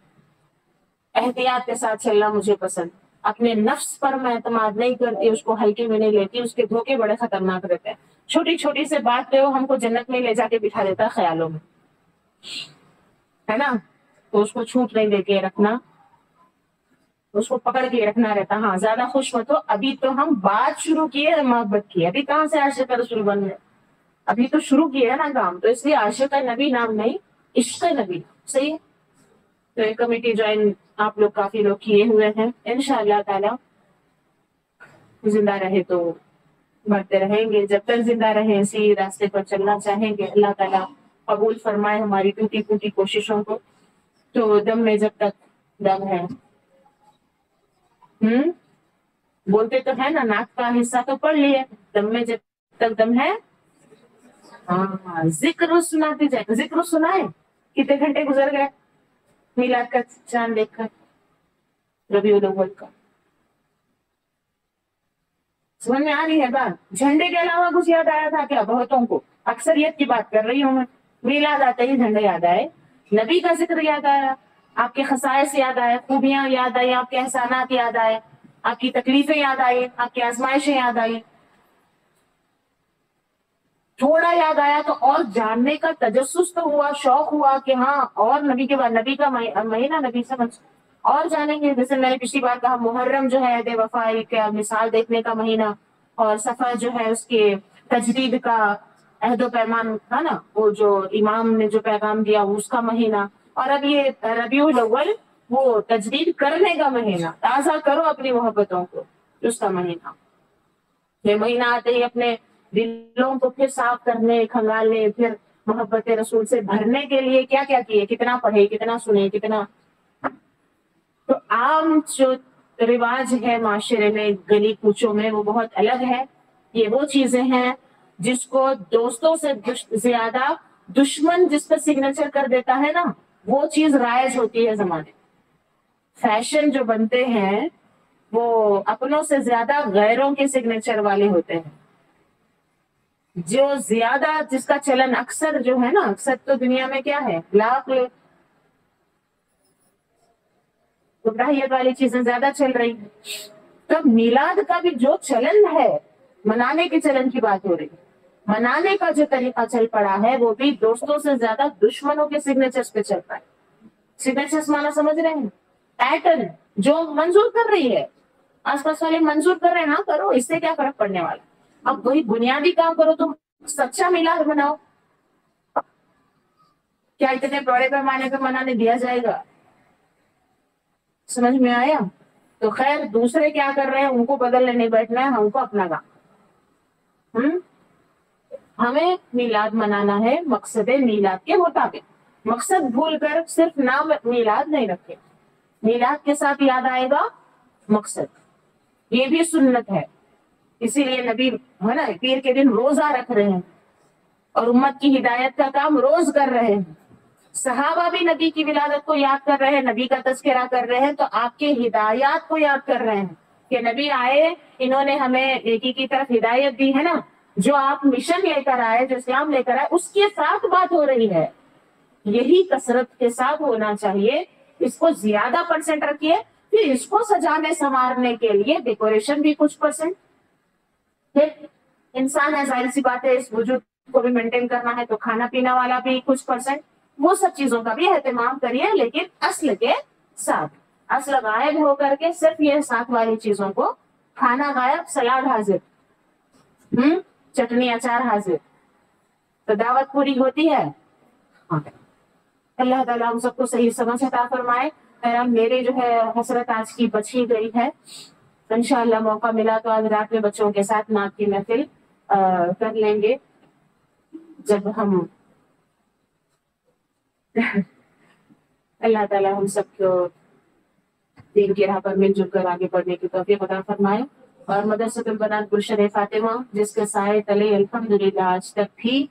احتیاط کے ساتھ چلنا مجھے پسند. اپنے نفس پر میں اعتماد نہیں کرتی، اس کو ہلکے میں نہیں لیتی. اس کے دھوکے بڑے خطرناک رہتے ہیں. چھوٹی چھوٹی سے بات پہ وہ ہم کو جنت میں لے جا کے بٹھا دیتا ہے خیالوں میں، ہے نا؟ تو اس کو چھوٹ نہیں دے کے رکھنا، اس کو پکڑ کے رکھنا رہتا. ہاں، زیادہ خوش مت ہو. ابھی تو ہم بات شروع کی ہے محبت کی، ابھی کہاں سے عاشق رسول بن گئے؟ ابھی تو شروع کیا ہے نا کام. تو اس لیے عاشق نبی نام نہیں، عشق نبی. صحیح ہے. تو یہ کمیٹی جوائن آپ لوگ کافی لوگ کیے ہوئے ہیں. انشاءاللہ تعالی زندہ رہے تو بڑھتے رہیں گے. جب تک زندہ رہیں اسی راستے پر چلنا چاہیں گے. اللہ تعالیٰ قبول فرمائے ہماری ٹوٹی پھوٹی کوششوں کو. تو دم میں جب تک دم ہے. بولتے تو ہے نا, ناک کا حصہ تو پڑھ لیے, دم میں جب تک دم ہے. ہاں, ذکر سناتے جائیں. ذکر سنائے کتنے گھنٹے گزر گئے میلاد کا چاند دیکھ کر, ربیع الاول کا. سمجھ میں آ رہی ہے بات؟ جھنڈے کے علاوہ کچھ یاد آیا تھا کیا بہتوں کو؟ اکثریت کی بات کر رہی ہوں میں. میلاد آتے ہی جھنڈے یاد آئے, نبی کا ذکر یاد آیا, آپ کے خصائص یاد آئے, خوبیاں یاد آئی, آپ کے احسانات یاد آئے, آپ کی تکلیفیں یاد آئی, آپ کی آزمائشیں یاد آئی. تھوڑا یاد آیا تو اور جاننے کا تجسس تو ہوا, شوق ہوا کہ ہاں اور نبی کے بعد نبی کا مہینہ, نبی سمجھ اور جانیں گے. جیسے میں نے پچھلی بار کہا محرم جو ہے عہد وفائی کا مثال دیکھنے کا مہینہ, اور صفر جو ہے اس کے تجدید کا عہد و پیمان تھا نا, وہ جو امام نے جو پیغام دیا اس کا مہینہ. اور اب یہ ربیع الاول وہ تجدید کرنے کا مہینہ, تازہ کرو اپنی محبتوں کو, اس کا مہینہ. یہ مہینہ آتے ہی اپنے دلوں کو پھر صاف کرنے, کھنگالنے, پھر محبت رسول سے بھرنے کے لیے کیا کیا کیے, کتنا پڑھے, کتنا سنے, کتنا. تو عام جو رواج ہے معاشرے میں, گلی کوچوں میں, وہ بہت الگ ہے. یہ وہ چیزیں ہیں جس کو دوستوں سے زیادہ دشمن جس پہ سگنیچر کر دیتا ہے نا, وہ چیز رائج ہوتی ہے زمانے. فیشن جو بنتے ہیں وہ اپنوں سے زیادہ غیروں کے سگنیچر والے ہوتے ہیں. جو زیادہ جس کا چلن اکثر جو ہے نا, اکثر تو دنیا میں کیا ہے, لاکھ گمراہیت والی چیزیں زیادہ چل رہی ہیں. تب میلاد کا بھی جو چلن ہے, منانے کے چلن کی بات ہو رہی ہے, منانے کا جو طریقہ چل پڑا ہے وہ بھی دوستوں سے زیادہ دشمنوں کے سگنیچرز پہ چل پڑا ہے. سگنیچرز مانا سمجھ رہے ہیں؟ پیٹرن جو منظور کر رہی ہے, آس پاس والے منظور کر رہے ہیں, ہاں کرو, اس سے کیا فرق پڑنے والا. اب وہی بنیادی کام کرو, تم سچا میلاد بناؤ. کیا اتنے بڑے پیمانے پہ منانے دیا جائے گا؟ سمجھ میں آیا؟ تو خیر دوسرے کیا کر رہے ہیں ان کو بدلنے نہیں بیٹھنا ہے, ہم کو اپنا کام. ہمیں میلاد منانا ہے مقصد میلاد کے مطابق. مقصد بھول کر صرف نام میلاد نہیں رکھے. میلاد کے ساتھ یاد آئے گا مقصد, یہ بھی سنت ہے. اسی لیے نبی ہے نا پیر کے دن روزہ رکھ رہے ہیں اور امت کی ہدایت کا کام روز کر رہے ہیں. صحابہ بھی نبی کی ولادت کو یاد کر رہے ہیں, نبی کا تذکرہ کر رہے ہیں, تو آپ کے ہدایات کو یاد کر رہے ہیں کہ نبی آئے, انہوں نے ہمیں نیکی کی طرف ہدایت دی ہے نا. جو آپ مشن لے کر آئے, جو اسلام لے کر آئے, اس کے ساتھ بات ہو رہی ہے. یہی کثرت کے ساتھ ہونا چاہیے. اس کو زیادہ پرسنٹ رکھیے, پھر اس کو سجانے سنوارنے کے لیے ڈیکوریشن بھی کچھ پرسنٹ. پھر انسان ہے, ظاہر سی بات ہے, اس وجود کو بھی مینٹین کرنا ہے, تو کھانا پینا والا بھی کچھ پرسنٹ. وہ سب چیزوں کا بھی اہتمام کریے, لیکن اصل کے ساتھ. اصل غائب ہو کر کے صرف یہ ساتھ والی چیزوں کو, کھانا غائب, سلاد حاضر, چٹنی اچار حاضر, تو دعوت پوری ہوتی ہے. اللہ تعالیٰ ہم سب کو صحیح سمجھ عطا فرمائے. میرے جو ہے حسرت آج کی بچ ہی گئی ہے. انشاءاللہ موقع ملا تو آج رات میں بچوں کے ساتھ نعت کی محفل کر لیں گے. جب ہم اللہ تعالیٰ ہم سب کو دین کی راہ پر مل جل کر آگے بڑھنے کی توفیق عطا فرمائے. اور مدرسۃ البنات گلشن فاطمہ جس کے سائے تلے الحمدللہ آج تک بھی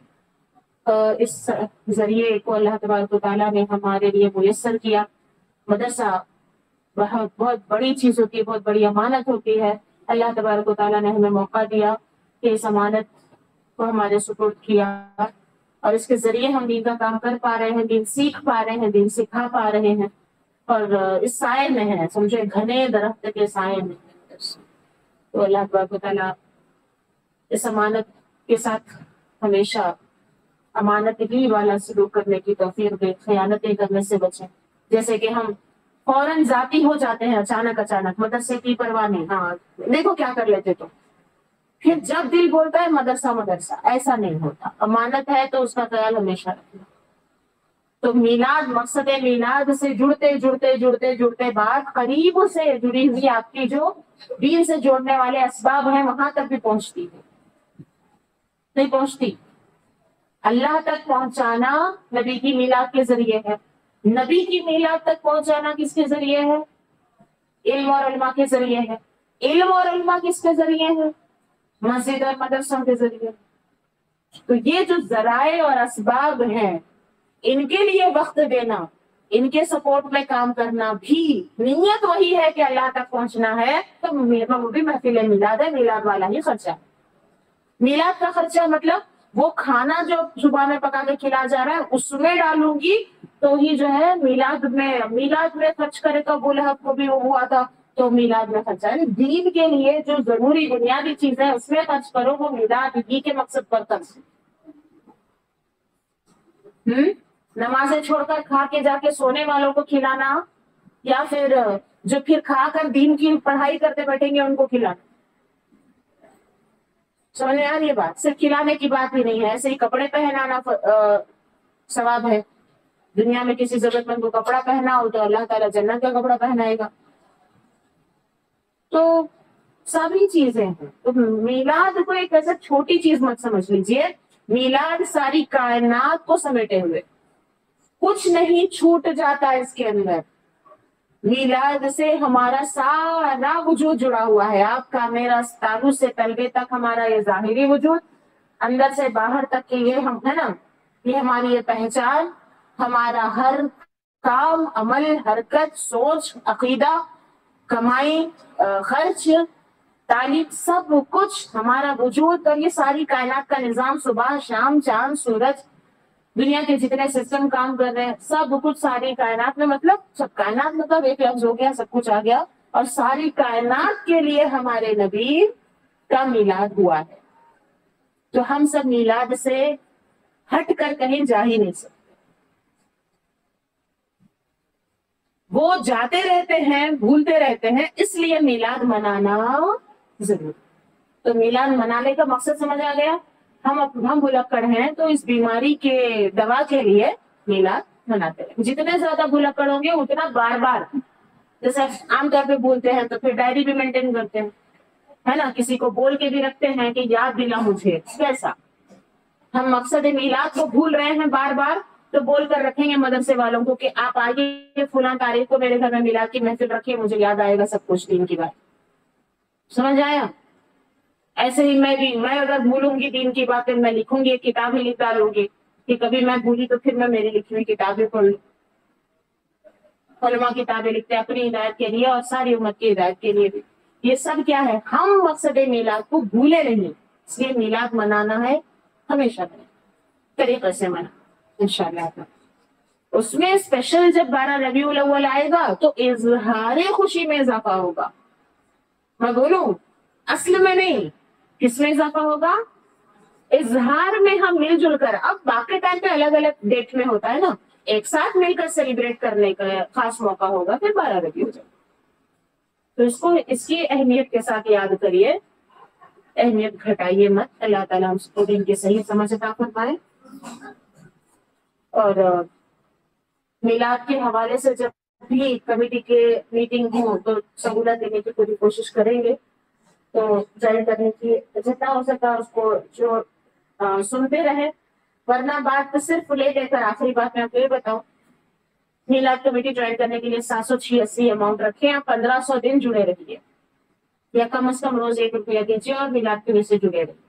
اس ذریعے کو اللہ تبارک و تعالیٰ نے ہمارے لیے میسر کیا. مدرسہ بہت بہت بڑی چیز ہوتی ہے, بہت بڑی امانت ہوتی ہے. اللہ تبارک و تعالیٰ نے ہمیں موقع دیا کہ اس امانت کو ہمارے سپرد کیا, اور اس کے ذریعے ہم دین کا کام کر پا رہے ہیں, دین سیکھ پا رہے ہیں, دین سکھا پا رہے ہیں. اور اس سائے میں ہے, سمجھے گھنے درخت کے سائے میں. تو اللہ تبارک و تعالیٰ اس امانت کے ساتھ ہمیشہ امانت ہی والا سلوک کرنے کی توفیق دے, خیانتیں کرنے سے بچیں. جیسے کہ ہم فوراً ذاتی ہو جاتے ہیں, اچانک مدرسے کی پرواہ نہیں, ہاں دیکھو کیا کر لیتے, تو پھر جب دل بولتا ہے مدرسہ مدرسہ, ایسا نہیں ہوتا. امانت ہے تو اس کا خیال ہمیشہ رکھنا. تو میلاد، مقصد میلاد سے جڑتے جڑتے جڑتے جڑتے بات قریب سے جڑی ہوئی آپ کی جو دین سے جوڑنے والے اسباب ہیں وہاں تک بھی پہنچتی ہے؟ نہیں پہنچتی. اللہ تک پہنچانا نبی کی میلاد کے ذریعے ہے. نبی کی میلاد تک پہنچانا کس کے ذریعے ہے؟ علم اور علماء کے ذریعے ہے. علم اور علماء کس کے ذریعے ہے؟ مسجد اور مدرسوں کے ذریعے. تو یہ جو ذرائع اور اسباب ہیں ان کے لیے وقت دینا، ان کے سپورٹ میں کام کرنا بھی نیت وہی ہے کہ اللہ تک پہنچنا ہے. تو وہ بھی محفل میلاد ہے، میلاد والا ہی خرچہ. میلاد کا خرچہ مطلب وہ کھانا جو صبح میں پکا کے کھلا جا رہا ہے اس میں ڈالوں گی تو ہی جو ہے میلاد میں خرچ کرے. تو ابو لہب کو بھی وہ ہوا تھا تو میلاد میں خرچہ ہے. دین کے لیے جو ضروری بنیادی چیز ہے اس میں خرچ کرو، وہ میلاد ہی کے مقصد پر خرچ. نمازیں چھوڑ کر کھا کے جا کے سونے والوں کو کھلانا، یا پھر جو پھر کھا کر دین کی پڑھائی کرتے بیٹھیں گے ان کو کھلانا. سمجھ میں آ رہی ہے بات؟ صرف کھلانے کی بات ہی نہیں ہے، ایسے ہی کپڑے پہنانا ثواب ہے. دنیا میں کسی ضرورت مند کو کپڑا پہنا ہو تو اللہ تعالیٰ جنت کا کپڑا پہنائے گا. تو سبھی چیزیں ہیں. تو میلاد کو ایک ایسا چھوٹی چیز مت سمجھ لیجئے. میلاد ساری کائنات کو سمیٹے ہوئے، کچھ نہیں چھوٹ جاتا اس کے اندر. میلاد سے ہمارا سارا وجود جڑا ہوا ہے، آپ کا میرا تالو سے تلوے تک ہمارا یہ ظاہری وجود، اندر سے باہر تک کے یہ ہم ہے نا، یہ ہماری یہ پہچان، ہمارا ہر کام، عمل، حرکت، سوچ، عقیدہ، کمائی، خرچ، تعلیم، سب کچھ ہمارا وجود اور یہ ساری کائنات کا نظام، صبح شام، چاند سورج، دنیا کے جتنے سسٹم کام کر رہے ہیں، سب کچھ ساری کائنات میں، مطلب سب کائنات مطلب ایک لفظ ہو گیا، سب کچھ آ گیا. اور ساری کائنات کے لیے ہمارے نبی کا میلاد ہوا ہے. تو ہم سب میلاد سے ہٹ کر کہیں جا ہی نہیں سکتے. وہ جاتے رہتے ہیں، بھولتے رہتے ہیں، اس لیے میلاد منانا ضروری. تو میلاد منانے کا مقصد سمجھ آ گیا. ہم بھلکڑ ہیں تو اس بیماری کے دوا کے لیے میلاد مناتے ہیں. جتنے زیادہ بھلکڑ ہوں گے اتنا بار بار، جیسے عام طور پہ بولتے ہیں تو پھر ڈائری بھی مینٹین کرتے ہیں، ہے نا، کسی کو بول کے بھی رکھتے ہیں کہ یاد دلا مجھے. کیسا ہم مقصد میلاد کو بھول رہے ہیں بار بار، تو بول کر رکھیں گے مدرسے والوں کو کہ آپ آئیے فلاں تاریخ کو میرے گھر میں میلاد کی محفل رکھیے، مجھے یاد آئے گا سب کچھ دین کی بات. سمجھ آیا؟ ایسے ہی میں اگر بھولوں گی دین کی باتیں، میں لکھوں گی، ایک کتاب ہی لکھ ڈالوں گی کہ کبھی میں بھولی تو پھر میں میری لکھی ہوئی کتابیں پڑھ لوں. علماء کتابیں لکھتے ہیں اپنی ہدایت کے لیے اور ساری امت کی ہدایت کے لیے بھی. یہ سب کیا ہے؟ ہم مقصد میلاد کو بھولے نہیں، اس لیے میلاد منانا ہے ہمیشہ طریقے سے منانا انشاءاللہ. اس میں اسپیشل جب 12 ربیع الاول آئے گا تو اظہار خوشی میں اضافہ ہوگا. میں بولوں اصل میں نہیں، کس میں اضافہ ہوگا؟ اظہار میں. ہم مل جل کر، اب باقی ٹائم پہ الگ الگ ڈیٹ میں ہوتا ہے نا، ایک ساتھ مل کر سیلیبریٹ کرنے کا خاص موقع ہوگا پھر 12 ربیع ہو جائے. تو اس کو اس کی اہمیت کے ساتھ یاد کریے، اہمیت گھٹائیے مت. اللہ تعالیٰ ہم کو دین کی صحیح سمجھ عطا فرمائے. اور میلاد کے حوالے سے جب بھی کمیٹی کے میٹنگ ہو تو سہولت دینے کی پوری کوشش کریں گے. تو جوائن کرنے کی جتنا ہو سکا اس کو جو سنتے رہے، ورنہ بات صرف لے لے کر. آخری بات میں آپ کو یہ بتاؤں، میلاد کمیٹی جوائن کرنے کے لیے 786 اماؤنٹ رکھیں. آپ 1500 دن جڑے رہیے، یا کم از کم روز 1 روپیہ دیجیے اور میلاد کمیٹی سے جڑے رہیے.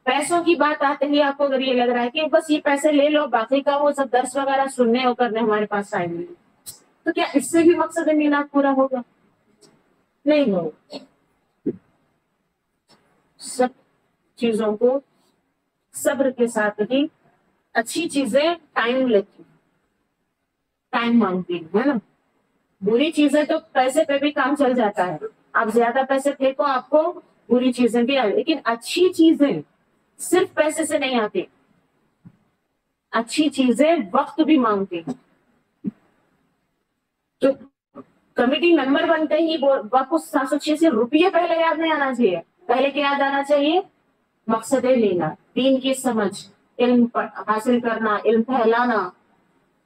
پیسوں کی بات آتے ہی آپ کو اگر یہ لگ رہا ہے کہ بس یہ پیسے لے لو، باقی کا وہ سب درس وغیرہ سننے ہو کرنے ہمارے پاس ٹائم نہیں، تو کیا اس سے بھی مقصد میلاد پورا ہوگا؟ نہیں ہوگا. سب چیزوں کو صبر کے ساتھ ہی، اچھی چیزیں ٹائم لیتی، ٹائم مانگتی ہے نا. بری چیزیں تو پیسے پہ بھی کام چل جاتا ہے، آپ زیادہ پیسے پھینکو آپ کو بری چیزیں بھی آئی، لیکن اچھی چیزیں صرف پیسے سے نہیں آتی. اچھی چیزیں وقت بھی مانگتی. تو کمیٹی ممبر بنتے ہی واپس 786 روپیے پہلے یاد نہیں آنا چاہیے. پہلے کیا یاد آنا چاہیے؟ مقصد لینا، دین کی سمجھ، علم حاصل کرنا، علم پھیلانا،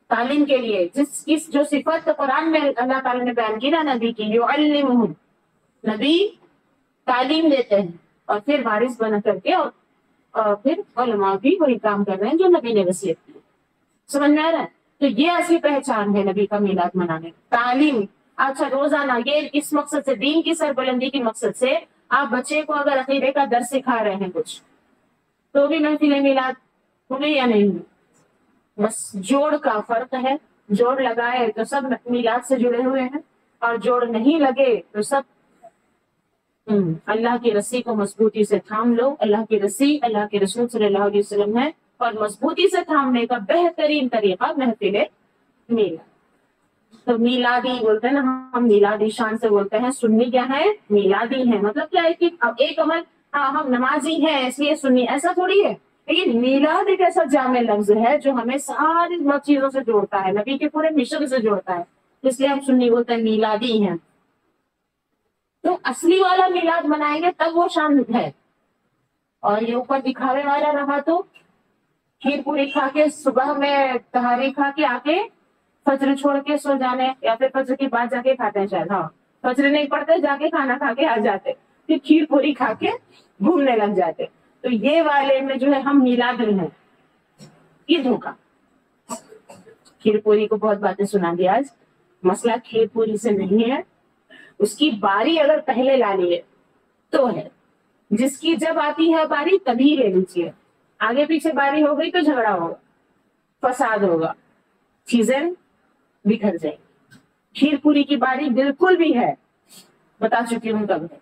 تعلیم کے لیے جو صفت قرآن میں اللہ تعالیٰ نے بیان کی نا نبی کی، یعلمہم، نبی تعلیم دیتے ہیں، اور پھر وارث بنا کر کے اور پھر علماء بھی وہی کام کر رہے ہیں جو نبی نے وصیت کی. سمجھ میں آ رہا ہے؟ تو یہ اصلی پہچان ہے نبی کا میلاد منانے. تعلیم. اچھا روزانہ یہ اس مقصد سے، دین کی سربلندی کی مقصد سے آپ بچے کو اگر عقیدے کا درس سکھا رہے ہیں کچھ، تو بھی محفل میلاد ہوگی یا نہیں؟ بس جوڑ کا فرق ہے. جوڑ لگائے تو سب میلاد سے جڑے ہوئے ہیں، اور جوڑ نہیں لگے تو سب اللہ کی رسی کو مضبوطی سے تھام لو. اللہ کی رسی اللہ کے رسول صلی اللہ علیہ وسلم ہے، اور مضبوطی سے تھامنے کا بہترین طریقہ محفل میلاد. تو میلادی بولتے ہیں نا ہم، میلادی شان سے بولتے ہیں. سنی کیا ہے؟ میلادی ہے. مطلب کیا ہے کہ ایک عمل، ہاں ہم نمازی ہیں اس لیے سنی، ایسا تھوڑی ہے. لیکن میلاد ایک ایسا جامع لفظ ہے جو ہمیں ساری چیزوں سے جوڑتا ہے، نبی کے پورے مشن سے جوڑتا ہے، اس لیے ہم سنی بولتے ہیں، میلادی ہیں. تو اصلی والا میلاد منائیں گے تب وہ شان ہے. اور یہ اوپر دکھاوے والا رہا تو کھیر پوری کھا کے صبح میں تہاری کھا کے آ کے فجر چھوڑ کے سو جانے، یا پھر فجر کے بعد جا کے کھاتے ہیں شاید، ہاں فجر نہیں پڑتے جا کے کھانا کھا کے آ جاتے، پھر کھیر پوری کھا کے گھومنے لگ جاتے. تو یہ والے میں جو ہے ہم میلاد ہیں. یہ دھوکا. کھیر پوری کو بہت باتیں سنا دی آج. مسئلہ کھیر پوری سے نہیں ہے، اس کی باری اگر پہلے لا لیے تو ہے. جس کی جب آتی ہے باری تبھی لے لیجیے. آگے پیچھے باری ہو گئی تو جھگڑا ہوگا، فساد ہوگا، چیزیں بکھر جائیں. کھیر پوری کی باری بالکل بھی ہے، بتا چکی ہوں کب ہے.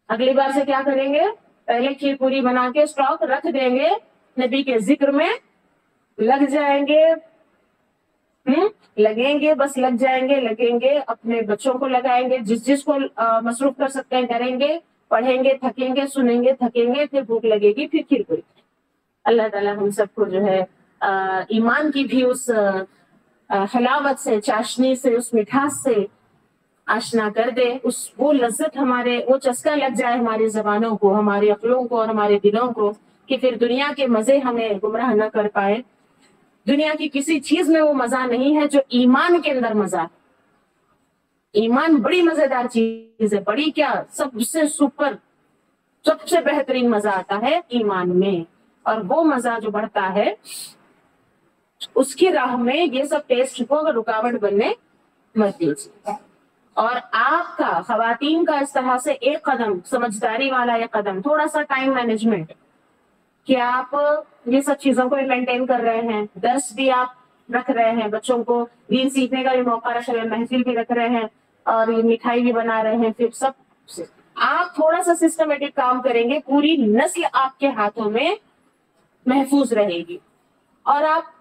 اگلی بار سے کیا کریں گے؟ پہلے کھیر پوری بنا کے اسٹاک رکھ دیں گے، نبی کے ذکر میں لگ جائیں گے. لگیں گے، بس لگ جائیں گے، لگیں گے، اپنے بچوں کو لگائیں گے، جس کو مصروف کر سکتے ہیں کریں گے، پڑھیں گے تھکیں گے، سنیں گے تھکیں گے، پھر بھوک لگے گی، پھر کھیر پوری. اللہ تعالیٰ ہم سب کو جو ہے ایمان کی بھی اس حلاوت سے، چاشنی سے، اس مٹھاس سے آشنا کر دے. وہ لذت ہمارے، وہ چسکا لگ جائے ہماری زبانوں کو، ہماری عقلوں کو اور ہمارے دلوں کو، کہ پھر دنیا کے مزے ہمیں گمراہ نہ کر پائے. دنیا کی کسی چیز میں وہ مزہ نہیں ہے جو ایمان کے اندر مزہ ہے. ایمان بڑی مزیدار چیز ہے. بڑی کیا، سب سے سپر، سب سے بہترین مزہ آتا ہے ایمان میں. اور وہ مزہ جو بڑھتا ہے اس کی راہ میں یہ سب ٹیسٹ کو اگر رکاوٹ بننے مت دیجیے. اور آپ کا، خواتین کا، اس طرح سے ایک قدم سمجھداری والا، ایک قدم تھوڑا سا ٹائم مینجمنٹ، کہ آپ یہ سب چیزوں کو مینٹین کر رہے ہیں. درس بھی آپ رکھ رہے ہیں، بچوں کو دین سیکھنے کا بھی موقع رکھ رہے ہیں، محفل بھی رکھ رہے ہیں، اور یہ مٹھائی بھی بنا رہے ہیں. پھر سب آپ تھوڑا سا سسٹمیٹک کام کریں گے، پوری نسل آپ کے ہاتھوں میں محفوظ رہے گی. اور آپ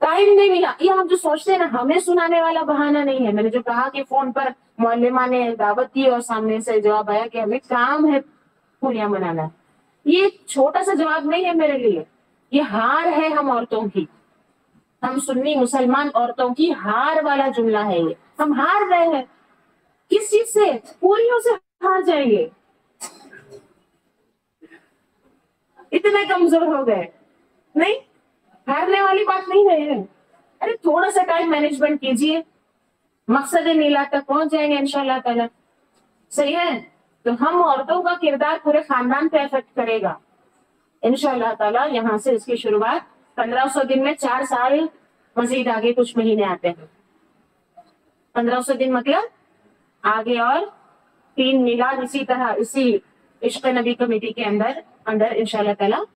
ٹائم نہیں ملا، یہ آپ جو سوچتے ہیں نا ہمیں سنانے والا بہانہ نہیں ہے. میں نے جو کہا کہ فون پر معلمہ نے دعوت دی اور سامنے سے جواب آیا کہ ہمیں کام ہے پوریاں منانا ہے، یہ چھوٹا سا جواب نہیں ہے میرے لیے، یہ ہار ہے ہم عورتوں کی، ہم سنی مسلمان عورتوں کی ہار والا جملہ ہے. یہ ہم ہار رہے ہیں. کس چیز سے؟ پوریوں سے ہار جائیں گے. اتنے کمزور ہو گئے. نہیں، ہارنے والی بات نہیں ہے. ارے تھوڑا سا ٹائم مینجمنٹ کیجیے، مقصد میلاد تک پہنچ جائیں گے انشاءاللہ تعالی. صحیح ہے؟ تو ہم عورتوں کا کردار پورے خاندان پہ افیکٹ کرے گا انشاءاللہ تعالی. یہاں سے اس کی شروعات 1500 دن میں 4 سال، مزید آگے کچھ مہینے آتے ہیں. 1500 دن مطلب آگے اور 3 میلاد اسی طرح، اسی عشق نبی کمیٹی کے اندر انشاءاللہ تعالی